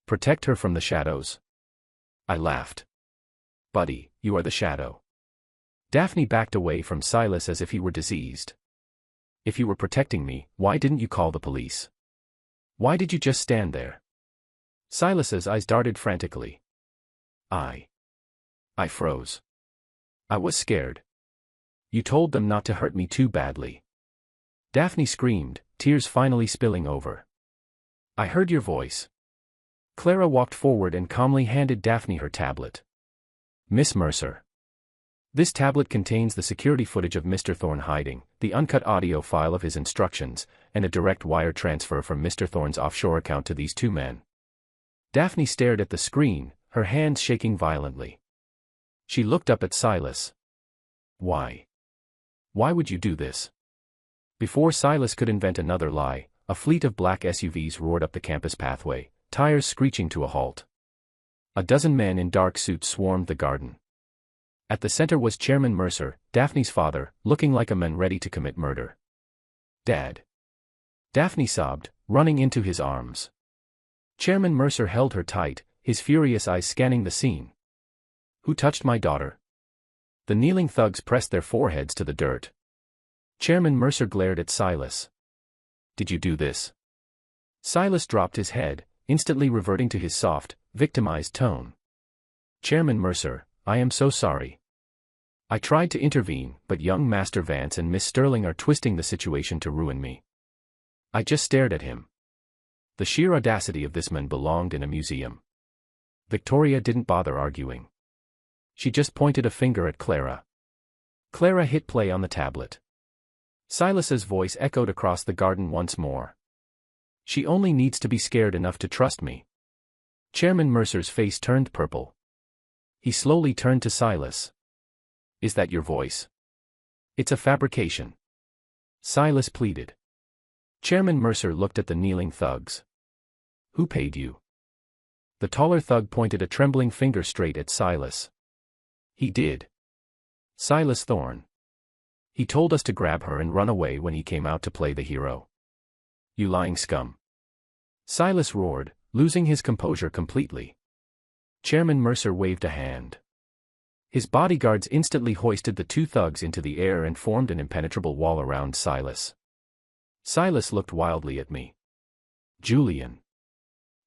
"Protect her from the shadows?" I laughed. "Buddy, you are the shadow." Daphne backed away from Silas as if he were diseased. "If you were protecting me, why didn't you call the police? Why did you just stand there?" Silas's eyes darted frantically. I froze. I was scared. "You told them not to hurt me too badly." Daphne screamed, tears finally spilling over. "I heard your voice." Clara walked forward and calmly handed Daphne her tablet. "Miss Mercer. This tablet contains the security footage of Mr. Thorne hiding, the uncut audio file of his instructions, and a direct wire transfer from Mr. Thorne's offshore account to these 2 men." Daphne stared at the screen, her hands shaking violently. She looked up at Silas. "Why? Why would you do this?" Before Silas could invent another lie, a fleet of black SUVs roared up the campus pathway, tires screeching to a halt. A dozen men in dark suits swarmed the garden. At the center was Chairman Mercer, Daphne's father, looking like a man ready to commit murder. "Dad." Daphne sobbed, running into his arms. Chairman Mercer held her tight, his furious eyes scanning the scene. "Who touched my daughter?" The kneeling thugs pressed their foreheads to the dirt. Chairman Mercer glared at Silas. "Did you do this?" Silas dropped his head, instantly reverting to his soft, victimized tone. "Chairman Mercer, I am so sorry. I tried to intervene, but young Master Vance and Miss Sterling are twisting the situation to ruin me." I just stared at him. The sheer audacity of this man belonged in a museum. Victoria didn't bother arguing. She just pointed a finger at Clara. Clara hit play on the tablet. Silas's voice echoed across the garden once more. "She only needs to be scared enough to trust me." Chairman Mercer's face turned purple. He slowly turned to Silas. "Is that your voice?" "It's a fabrication," Silas pleaded. Chairman Mercer looked at the kneeling thugs. "Who paid you?" The taller thug pointed a trembling finger straight at Silas. "He did. Silas Thorne. He told us to grab her and run away when he came out to play the hero." "You lying scum." Silas roared, losing his composure completely. Chairman Mercer waved a hand. His bodyguards instantly hoisted the 2 thugs into the air and formed an impenetrable wall around Silas. Silas looked wildly at me. "Julian.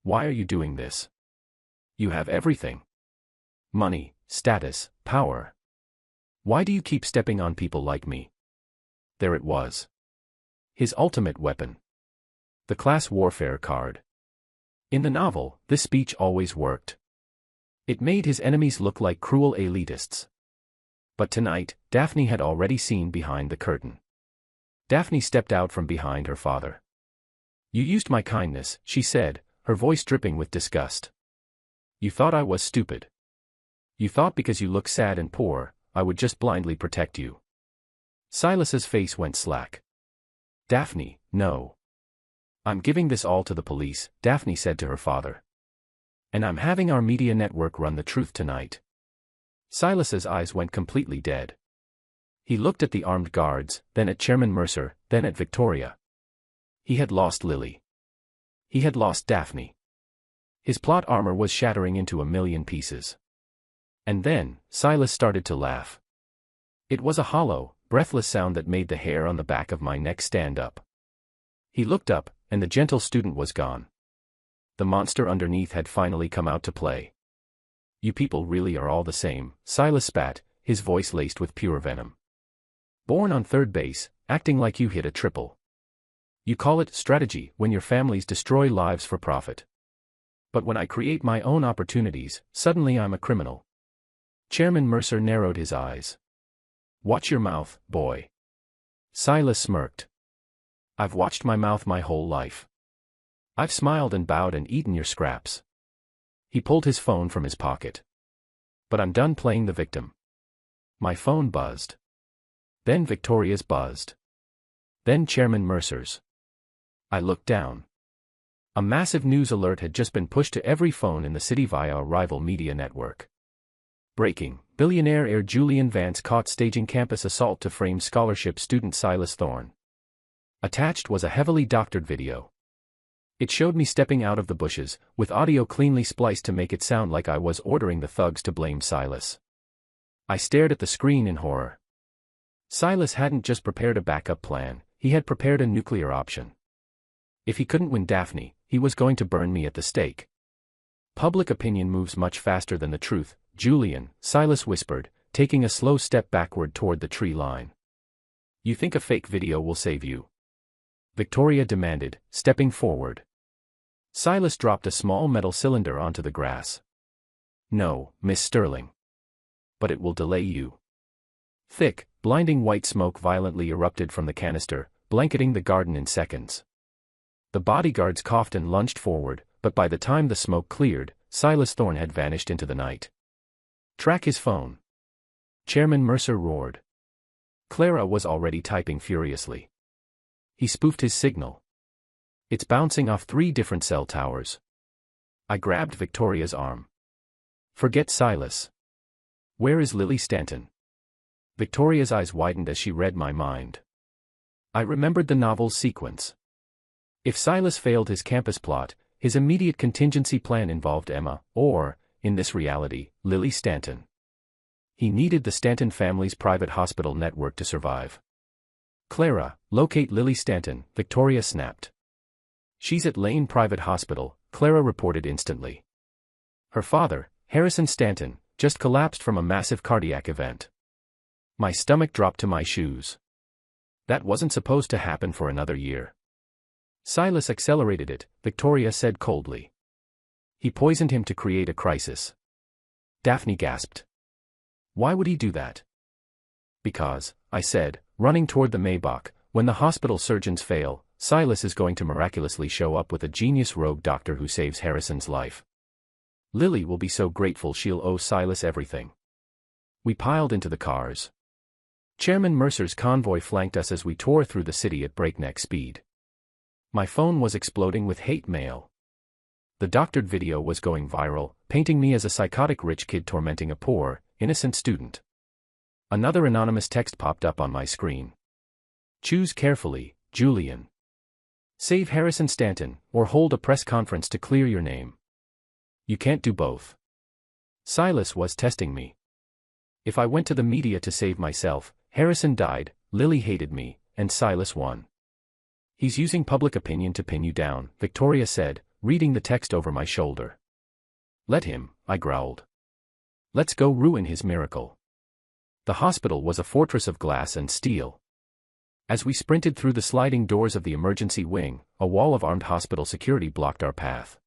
Why are you doing this? You have everything. Money, status, power. Why do you keep stepping on people like me?" There it was. His ultimate weapon. The class warfare card. In the novel, this speech always worked. It made his enemies look like cruel elitists. But tonight, Daphne had already seen behind the curtain. Daphne stepped out from behind her father. "You used my kindness," she said, her voice dripping with disgust. "You thought I was stupid. You thought because you look sad and poor, I would just blindly protect you." Silas's face went slack. "Daphne, no. I'm giving this all to the police, Daphne said to her father. And I'm having our media network run the truth tonight. Silas's eyes went completely dead. He looked at the armed guards, then at Chairman Mercer, then at Victoria. He had lost Lily. He had lost Daphne. His plot armor was shattering into a million pieces. And then, Silas started to laugh. It was a hollow, breathless sound that made the hair on the back of my neck stand up. He looked up, and the gentle student was gone. The monster underneath had finally come out to play. You people really are all the same, Silas spat, his voice laced with pure venom. Born on third base, acting like you hit a triple. You call it strategy when your families destroy lives for profit. But when I create my own opportunities, suddenly I'm a criminal. Chairman Mercer narrowed his eyes. Watch your mouth, boy. Silas smirked. I've watched my mouth my whole life. I've smiled and bowed and eaten your scraps. He pulled his phone from his pocket. But I'm done playing the victim. My phone buzzed. Then Victoria's buzzed. Then Chairman Mercer's. I looked down. A massive news alert had just been pushed to every phone in the city via a rival media network. Breaking, billionaire heir Julian Vance caught staging campus assault to frame scholarship student Silas Thorne. Attached was a heavily doctored video. It showed me stepping out of the bushes, with audio cleanly spliced to make it sound like I was ordering the thugs to blame Silas. I stared at the screen in horror. Silas hadn't just prepared a backup plan, he had prepared a nuclear option. If he couldn't win Daphne, he was going to burn me at the stake. Public opinion moves much faster than the truth, Julian, Silas whispered, taking a slow step backward toward the tree line. You think a fake video will save you? Victoria demanded, stepping forward. Silas dropped a small metal cylinder onto the grass. No, Miss Sterling. But it will delay you. Thick, blinding white smoke violently erupted from the canister, blanketing the garden in seconds. The bodyguards coughed and lunged forward, but by the time the smoke cleared, Silas Thorne had vanished into the night. Track his phone. Chairman Mercer roared. Clara was already typing furiously. He spoofed his signal. It's bouncing off 3 different cell towers. I grabbed Victoria's arm. Forget Silas. Where is Lily Stanton? Victoria's eyes widened as she read my mind. I remembered the novel's sequence. If Silas failed his campus plot, his immediate contingency plan involved Emma, or, in this reality, Lily Stanton. He needed the Stanton family's private hospital network to survive. Clara, locate Lily Stanton, Victoria snapped. She's at Lane Private Hospital, Clara reported instantly. Her father, Harrison Stanton, just collapsed from a massive cardiac event. My stomach dropped to my shoes. That wasn't supposed to happen for another year. Silas accelerated it, Victoria said coldly. He poisoned him to create a crisis. Daphne gasped. Why would he do that? Because, I said, running toward the Maybach, when the hospital surgeons fail, Silas is going to miraculously show up with a genius rogue doctor who saves Harrison's life. Lily will be so grateful she'll owe Silas everything. We piled into the cars. Chairman Mercer's convoy flanked us as we tore through the city at breakneck speed. My phone was exploding with hate mail. The doctored video was going viral, painting me as a psychotic rich kid tormenting a poor, innocent student. Another anonymous text popped up on my screen. Choose carefully, Julian. Save Harrison Stanton, or hold a press conference to clear your name. You can't do both. Silas was testing me. If I went to the media to save myself, Harrison died, Lily hated me, and Silas won. He's using public opinion to pin you down, Victoria said, reading the text over my shoulder. Let him, I growled. Let's go ruin his miracle. The hospital was a fortress of glass and steel. As we sprinted through the sliding doors of the emergency wing, a wall of armed hospital security blocked our path.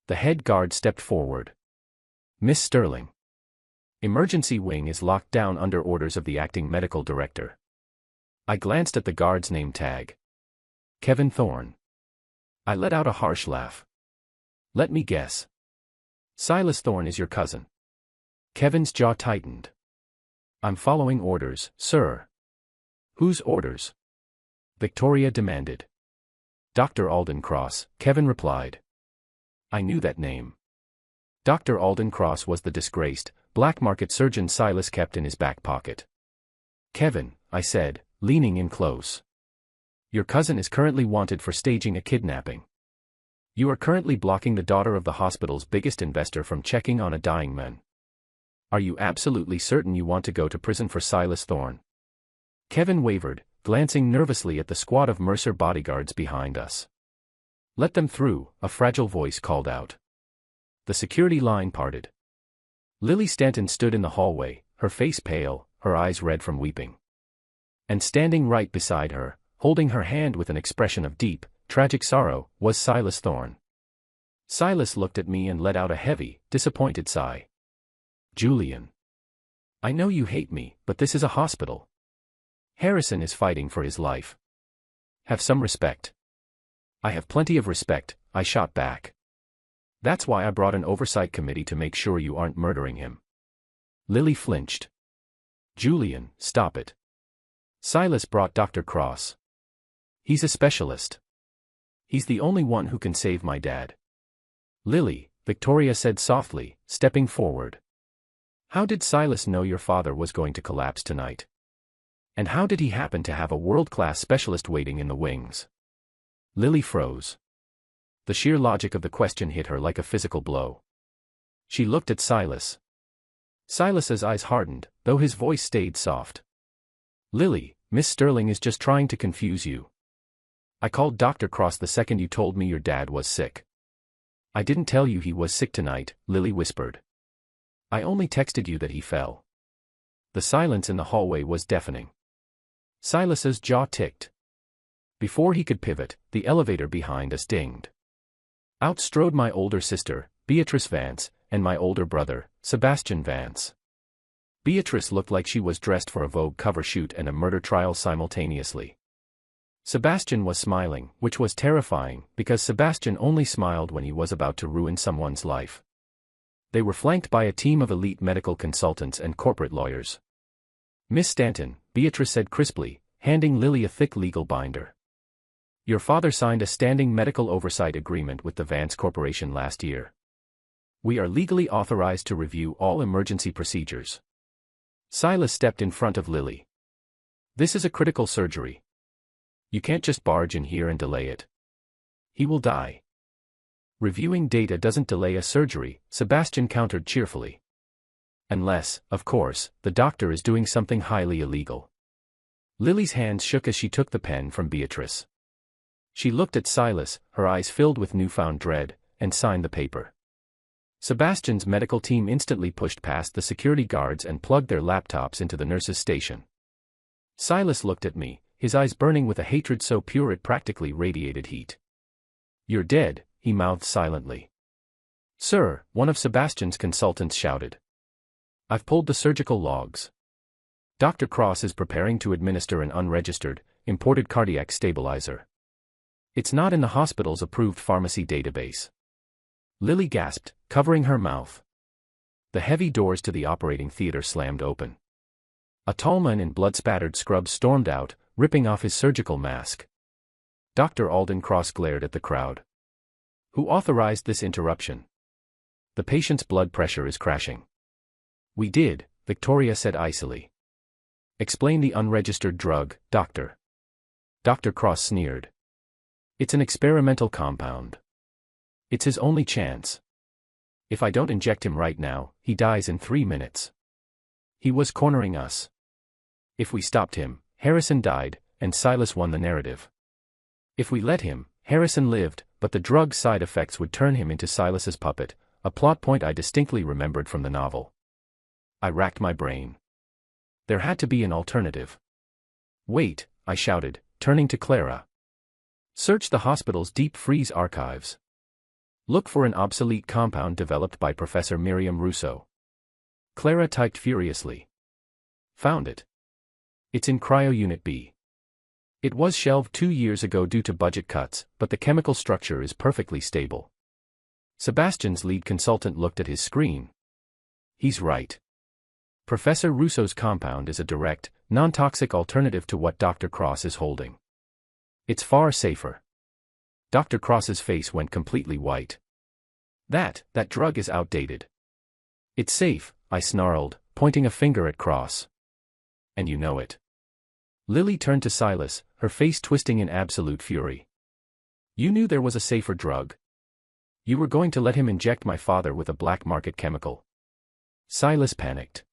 The head guard stepped forward. Miss Sterling. Emergency wing is locked down under orders of the acting medical director. I glanced at the guard's name tag. Kevin Thorne. I let out a harsh laugh. Let me guess. Silas Thorne is your cousin. Kevin's jaw tightened. I'm following orders, sir. Whose orders? Victoria demanded. Dr. Alden Cross, Kevin replied. I knew that name. Dr. Alden Cross was the disgraced, black market surgeon Silas kept in his back pocket. Kevin, I said, leaning in close. Your cousin is currently wanted for staging a kidnapping. You are currently blocking the daughter of the hospital's biggest investor from checking on a dying man. Are you absolutely certain you want to go to prison for Silas Thorne? Kevin wavered, glancing nervously at the squad of Mercer bodyguards behind us. Let them through, a fragile voice called out. The security line parted. Lily Stanton stood in the hallway, her face pale, her eyes red from weeping. And standing right beside her, holding her hand with an expression of deep, tragic sorrow, was Silas Thorne. Silas looked at me and let out a heavy, disappointed sigh. Julian. I know you hate me, but this is a hospital. Harrison is fighting for his life. Have some respect. I have plenty of respect, I shot back. That's why I brought an oversight committee to make sure you aren't murdering him. Lily flinched. Julian, stop it. Silas brought Dr. Cross. He's a specialist. He's the only one who can save my dad. Lily, Victoria said softly, stepping forward. How did Silas know your father was going to collapse tonight? And how did he happen to have a world-class specialist waiting in the wings? Lily froze. The sheer logic of the question hit her like a physical blow. She looked at Silas. Silas's eyes hardened, though his voice stayed soft. Lily, Miss Sterling is just trying to confuse you. I called Dr. Cross the second you told me your dad was sick. I didn't tell you he was sick tonight, Lily whispered. I only texted you that he fell. The silence in the hallway was deafening. Silas's jaw ticked. Before he could pivot, the elevator behind us dinged. Out strode my older sister, Beatrice Vance, and my older brother, Sebastian Vance. Beatrice looked like she was dressed for a Vogue cover shoot and a murder trial simultaneously. Sebastian was smiling, which was terrifying, because Sebastian only smiled when he was about to ruin someone's life. They were flanked by a team of elite medical consultants and corporate lawyers. Miss Stanton, Beatrice said crisply, handing Lily a thick legal binder. Your father signed a standing medical oversight agreement with the Vance Corporation last year. We are legally authorized to review all emergency procedures. Silas stepped in front of Lily. This is a critical surgery. You can't just barge in here and delay it. He will die. Reviewing data doesn't delay a surgery, Sebastian countered cheerfully. Unless, of course, the doctor is doing something highly illegal. Lily's hands shook as she took the pen from Beatrice. She looked at Silas, her eyes filled with newfound dread, and signed the paper. Sebastian's medical team instantly pushed past the security guards and plugged their laptops into the nurse's station. Silas looked at me, his eyes burning with a hatred so pure it practically radiated heat. You're dead, he mouthed silently. Sir, one of Sebastian's consultants shouted. I've pulled the surgical logs. Dr. Cross is preparing to administer an unregistered, imported cardiac stabilizer. It's not in the hospital's approved pharmacy database. Lily gasped, covering her mouth. The heavy doors to the operating theater slammed open. A tall man in blood-spattered scrubs stormed out, ripping off his surgical mask. Dr. Alden Cross glared at the crowd. Who authorized this interruption? The patient's blood pressure is crashing. We did, Victoria said icily. Explain the unregistered drug, doctor. Dr. Cross sneered. It's an experimental compound. It's his only chance. If I don't inject him right now, he dies in 3 minutes. He was cornering us. If we stopped him, Harrison died, and Silas won the narrative. If we let him, Harrison lived, but the drug's side effects would turn him into Silas's puppet, a plot point I distinctly remembered from the novel. I racked my brain. There had to be an alternative. Wait, I shouted, turning to Clara. Search the hospital's deep freeze archives. Look for an obsolete compound developed by Professor Miriam Russo. Clara typed furiously. Found it. It's in Cryo Unit B. It was shelved 2 years ago due to budget cuts, but the chemical structure is perfectly stable. Sebastian's lead consultant looked at his screen. He's right. Professor Russo's compound is a direct, non-toxic alternative to what Dr. Cross is holding. It's far safer. Dr. Cross's face went completely white. That drug is outdated. It's safe, I snarled, pointing a finger at Cross. And you know it. Lily turned to Silas, her face twisting in absolute fury. You knew there was a safer drug. You were going to let him inject my father with a black market chemical. Silas panicked.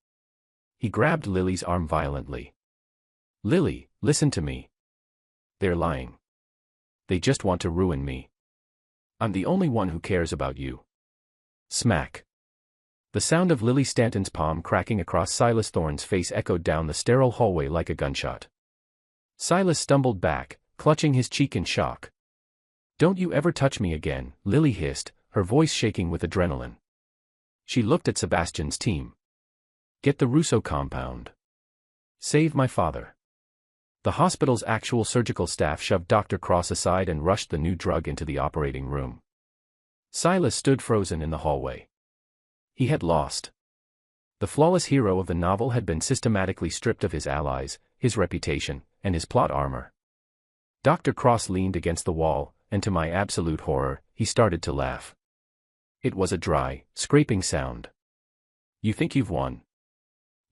He grabbed Lily's arm violently. Lily, listen to me. They're lying. They just want to ruin me. I'm the only one who cares about you. Smack. The sound of Lily Stanton's palm cracking across Silas Thorne's face echoed down the sterile hallway like a gunshot. Silas stumbled back, clutching his cheek in shock. Don't you ever touch me again, Lily hissed, her voice shaking with adrenaline. She looked at Sebastian's team. Get the Russo compound. Save my father. The hospital's actual surgical staff shoved Dr. Cross aside and rushed the new drug into the operating room. Silas stood frozen in the hallway. He had lost. The flawless hero of the novel had been systematically stripped of his allies, his reputation, and his plot armor. Dr. Cross leaned against the wall, and to my absolute horror, he started to laugh. It was a dry, scraping sound. You think you've won?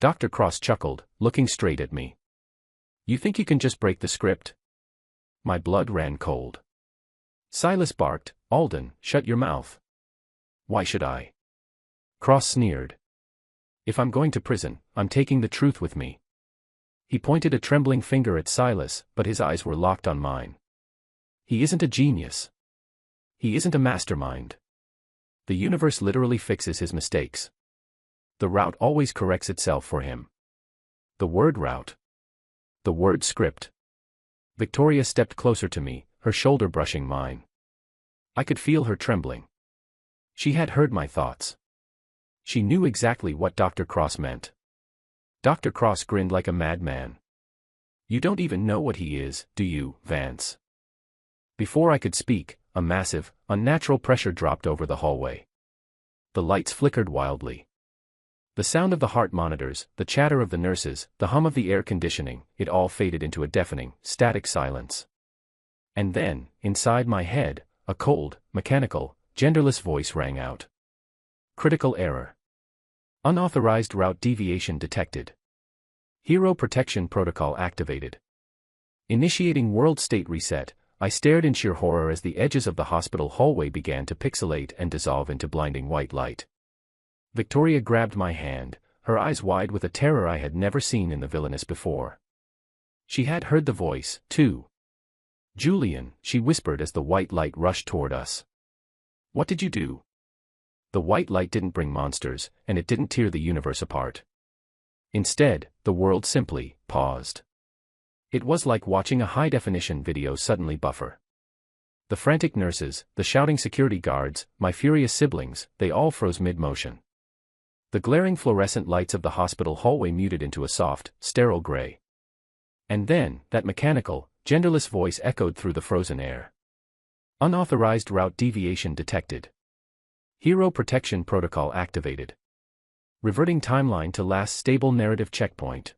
Dr. Cross chuckled, looking straight at me. You think you can just break the script? My blood ran cold. Silas barked, Alden, shut your mouth. Why should I? Cross sneered. If I'm going to prison, I'm taking the truth with me. He pointed a trembling finger at Silas, but his eyes were locked on mine. He isn't a genius. He isn't a mastermind. The universe literally fixes his mistakes. The route always corrects itself for him. The word route. The word script. Victoria stepped closer to me, her shoulder brushing mine. I could feel her trembling. She had heard my thoughts. She knew exactly what Dr. Cross meant. Dr. Cross grinned like a madman. You don't even know what he is, do you, Vance? Before I could speak, a massive, unnatural pressure dropped over the hallway. The lights flickered wildly. The sound of the heart monitors, the chatter of the nurses, the hum of the air conditioning, it all faded into a deafening, static silence. And then, inside my head, a cold, mechanical, genderless voice rang out. Critical error. Unauthorized route deviation detected. Hero protection protocol activated. Initiating world state reset, I stared in sheer horror as the edges of the hospital hallway began to pixelate and dissolve into blinding white light. Victoria grabbed my hand, her eyes wide with a terror I had never seen in the villainess before. She had heard the voice, too. Julian, she whispered as the white light rushed toward us. What did you do? The white light didn't bring monsters, and it didn't tear the universe apart. Instead, the world simply paused. It was like watching a high-definition video suddenly buffer. The frantic nurses, the shouting security guards, my furious siblings, they all froze mid-motion. The glaring fluorescent lights of the hospital hallway muted into a soft, sterile gray. And then, that mechanical, genderless voice echoed through the frozen air. Unauthorized route deviation detected. Hero protection protocol activated. Reverting timeline to last stable narrative checkpoint.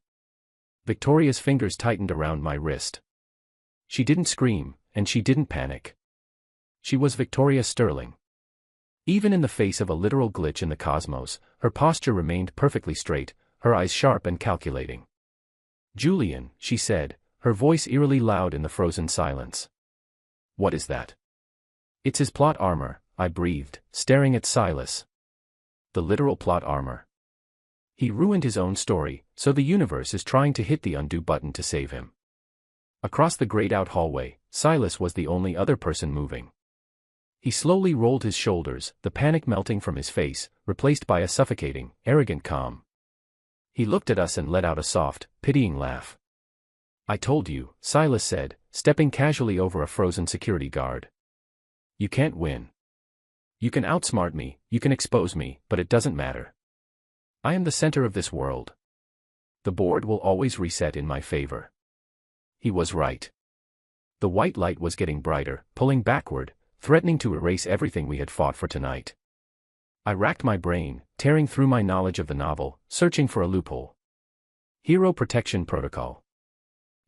Victoria's fingers tightened around my wrist. She didn't scream, and she didn't panic. She was Victoria Sterling. Even in the face of a literal glitch in the cosmos, her posture remained perfectly straight, her eyes sharp and calculating. Julian, she said, her voice eerily loud in the frozen silence. What is that? It's his plot armor, I breathed, staring at Silas. The literal plot armor. He ruined his own story, so the universe is trying to hit the undo button to save him. Across the grayed-out hallway, Silas was the only other person moving. He slowly rolled his shoulders, the panic melting from his face, replaced by a suffocating, arrogant calm. He looked at us and let out a soft, pitying laugh. I told you, Silas said, stepping casually over a frozen security guard. You can't win. You can outsmart me, you can expose me, but it doesn't matter. I am the center of this world. The board will always reset in my favor. He was right. The white light was getting brighter, pulling backward, threatening to erase everything we had fought for tonight. I racked my brain, tearing through my knowledge of the novel, searching for a loophole. Hero protection protocol.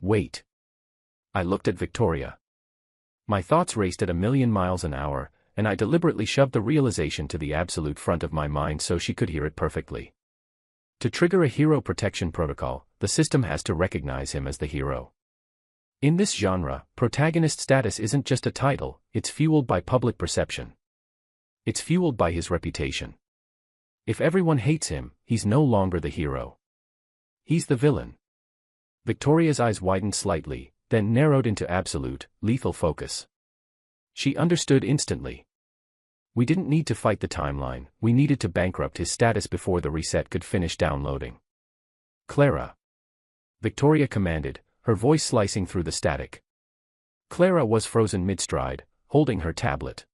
Wait. I looked at Victoria. My thoughts raced at 1,000,000 miles an hour, and I deliberately shoved the realization to the absolute front of my mind so she could hear it perfectly. To trigger a hero protection protocol, the system has to recognize him as the hero. In this genre, protagonist status isn't just a title, it's fueled by public perception. It's fueled by his reputation. If everyone hates him, he's no longer the hero. He's the villain. Victoria's eyes widened slightly, then narrowed into absolute, lethal focus. She understood instantly. We didn't need to fight the timeline, we needed to bankrupt his status before the reset could finish downloading. Clara. Victoria commanded, her voice slicing through the static. Clara was frozen mid-stride, holding her tablet.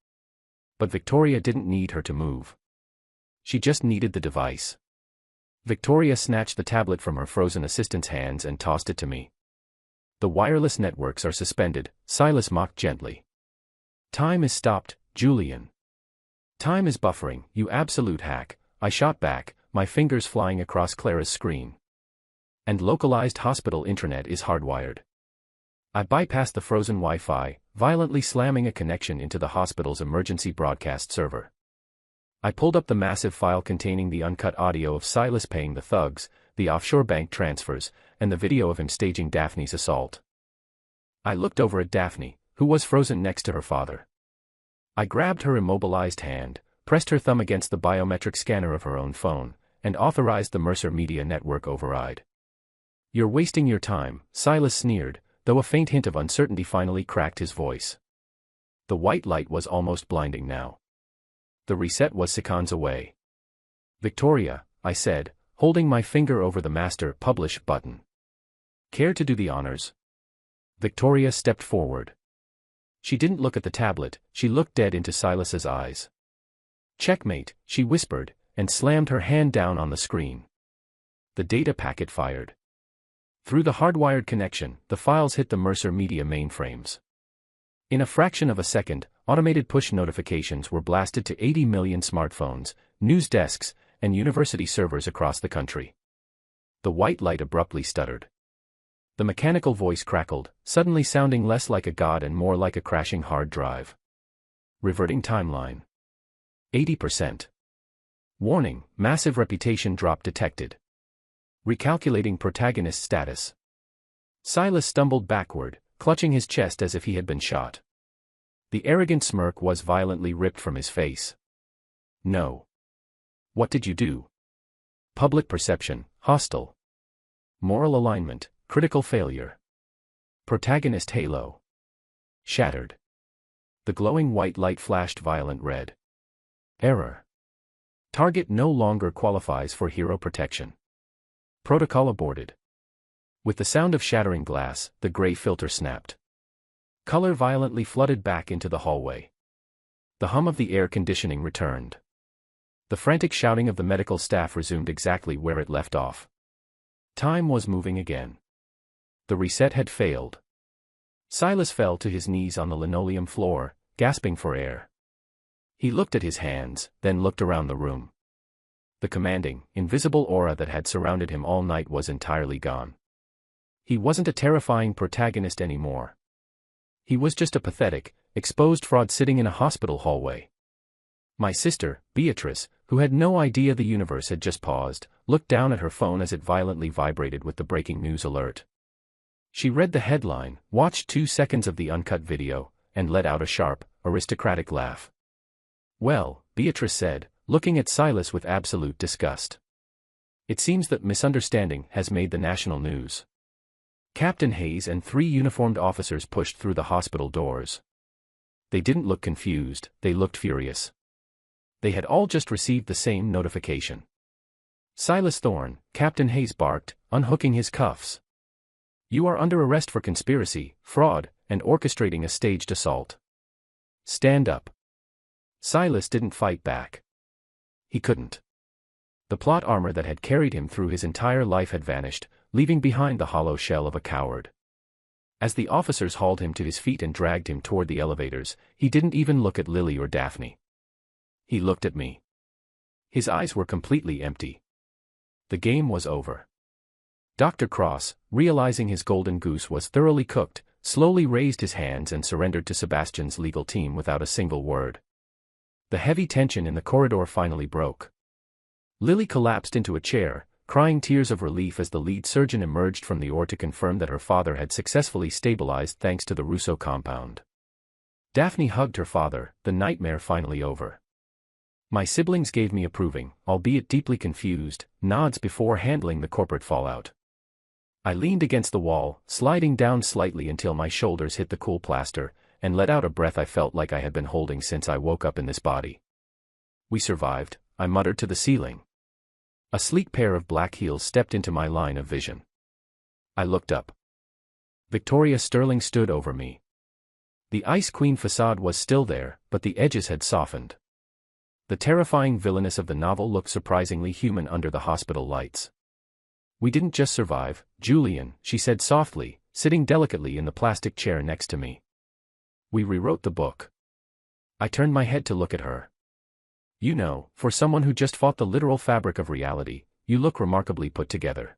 But Victoria didn't need her to move. She just needed the device. Victoria snatched the tablet from her frozen assistant's hands and tossed it to me. The wireless networks are suspended, Silas mocked gently. Time is stopped, Julian. Time is buffering, you absolute hack, I shot back, my fingers flying across Clara's screen. And localized hospital intranet is hardwired. I bypassed the frozen Wi-Fi, violently slamming a connection into the hospital's emergency broadcast server. I pulled up the massive file containing the uncut audio of Silas paying the thugs, the offshore bank transfers, and the video of him staging Daphne's assault. I looked over at Daphne, who was frozen next to her father. I grabbed her immobilized hand, pressed her thumb against the biometric scanner of her own phone, and authorized the Mercer Media Network override. You're wasting your time, Silas sneered, though a faint hint of uncertainty finally cracked his voice. The white light was almost blinding now. The reset was seconds away. Victoria, I said, holding my finger over the master publish button. Care to do the honors? Victoria stepped forward. She didn't look at the tablet, she looked dead into Silas's eyes. Checkmate, she whispered, and slammed her hand down on the screen. The data packet fired. Through the hardwired connection, the files hit the Mercer Media mainframes. In a fraction of a second, automated push notifications were blasted to 80 million smartphones, news desks, and university servers across the country. The white light abruptly stuttered. The mechanical voice crackled, suddenly sounding less like a god and more like a crashing hard drive. Reverting timeline. 80%. Warning, massive reputation drop detected. Recalculating protagonist status. Silas stumbled backward, clutching his chest as if he had been shot. The arrogant smirk was violently ripped from his face. No. What did you do? Public perception, hostile. Moral alignment, critical failure. Protagonist halo. Shattered. The glowing white light flashed violent red. Error. Target no longer qualifies for hero protection. Protocol aborted. With the sound of shattering glass, the gray filter snapped. Color violently flooded back into the hallway. The hum of the air conditioning returned. The frantic shouting of the medical staff resumed exactly where it left off. Time was moving again. The reset had failed. Silas fell to his knees on the linoleum floor, gasping for air. He looked at his hands, then looked around the room. The commanding, invisible aura that had surrounded him all night was entirely gone. He wasn't a terrifying protagonist anymore. He was just a pathetic, exposed fraud sitting in a hospital hallway. My sister, Beatrice, who had no idea the universe had just paused, looked down at her phone as it violently vibrated with the breaking news alert. She read the headline, watched 2 seconds of the uncut video, and let out a sharp, aristocratic laugh. Well, Beatrice said, looking at Silas with absolute disgust. It seems that misunderstanding has made the national news. Captain Hayes and 3 uniformed officers pushed through the hospital doors. They didn't look confused, they looked furious. They had all just received the same notification. Silas Thorne, Captain Hayes barked, unhooking his cuffs. You are under arrest for conspiracy, fraud, and orchestrating a staged assault. Stand up. Silas didn't fight back. He couldn't. The plot armor that had carried him through his entire life had vanished, leaving behind the hollow shell of a coward. As the officers hauled him to his feet and dragged him toward the elevators, he didn't even look at Lily or Daphne. He looked at me. His eyes were completely empty. The game was over. Dr. Cross, realizing his golden goose was thoroughly cooked, slowly raised his hands and surrendered to Sebastian's legal team without a single word. The heavy tension in the corridor finally broke. Lily collapsed into a chair, crying tears of relief as the lead surgeon emerged from the OR to confirm that her father had successfully stabilized thanks to the Russo compound. Daphne hugged her father, the nightmare finally over. My siblings gave me approving, albeit deeply confused, nods before handling the corporate fallout. I leaned against the wall, sliding down slightly until my shoulders hit the cool plaster, and let out a breath I felt like I had been holding since I woke up in this body. We survived, I muttered to the ceiling. A sleek pair of black heels stepped into my line of vision. I looked up. Victoria Sterling stood over me. The Ice Queen facade was still there, but the edges had softened. The terrifying villainess of the novel looked surprisingly human under the hospital lights. "We didn't just survive, Julian," she said softly, sitting delicately in the plastic chair next to me. "We rewrote the book." I turned my head to look at her. "You know, for someone who just fought the literal fabric of reality, you look remarkably put together."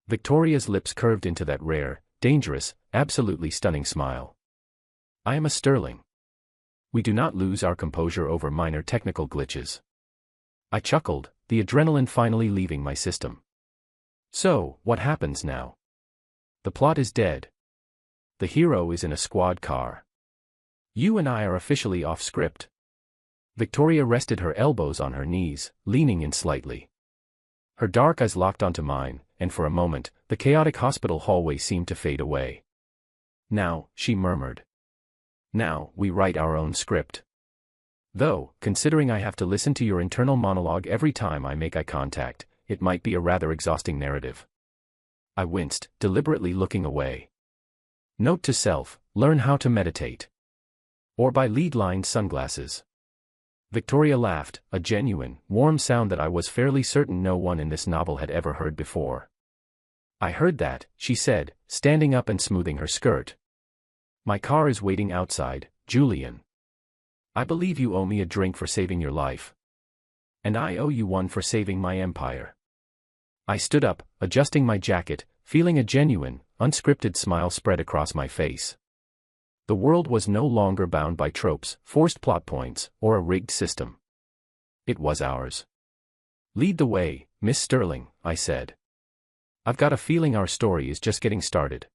Victoria's lips curved into that rare, dangerous, absolutely stunning smile. "I am a Sterling. We do not lose our composure over minor technical glitches." I chuckled, the adrenaline finally leaving my system. "So, what happens now?" "The plot is dead. The hero is in a squad car. You and I are officially off script." Victoria rested her elbows on her knees, leaning in slightly. Her dark eyes locked onto mine, and for a moment, the chaotic hospital hallway seemed to fade away. "Now," she murmured. "Now, we write our own script. Though, considering I have to listen to your internal monologue every time I make eye contact, it might be a rather exhausting narrative." I winced, deliberately looking away. Note to self, learn how to meditate. Or buy lead-lined sunglasses. Victoria laughed, a genuine, warm sound that I was fairly certain no one in this novel had ever heard before. "I heard that," she said, standing up and smoothing her skirt. "My car is waiting outside, Julian. I believe you owe me a drink for saving your life. And I owe you one for saving my empire." I stood up, adjusting my jacket, feeling a genuine, unscripted smile spread across my face. The world was no longer bound by tropes, forced plot points, or a rigged system. It was ours. "Lead the way, Miss Sterling," I said. "I've got a feeling our story is just getting started."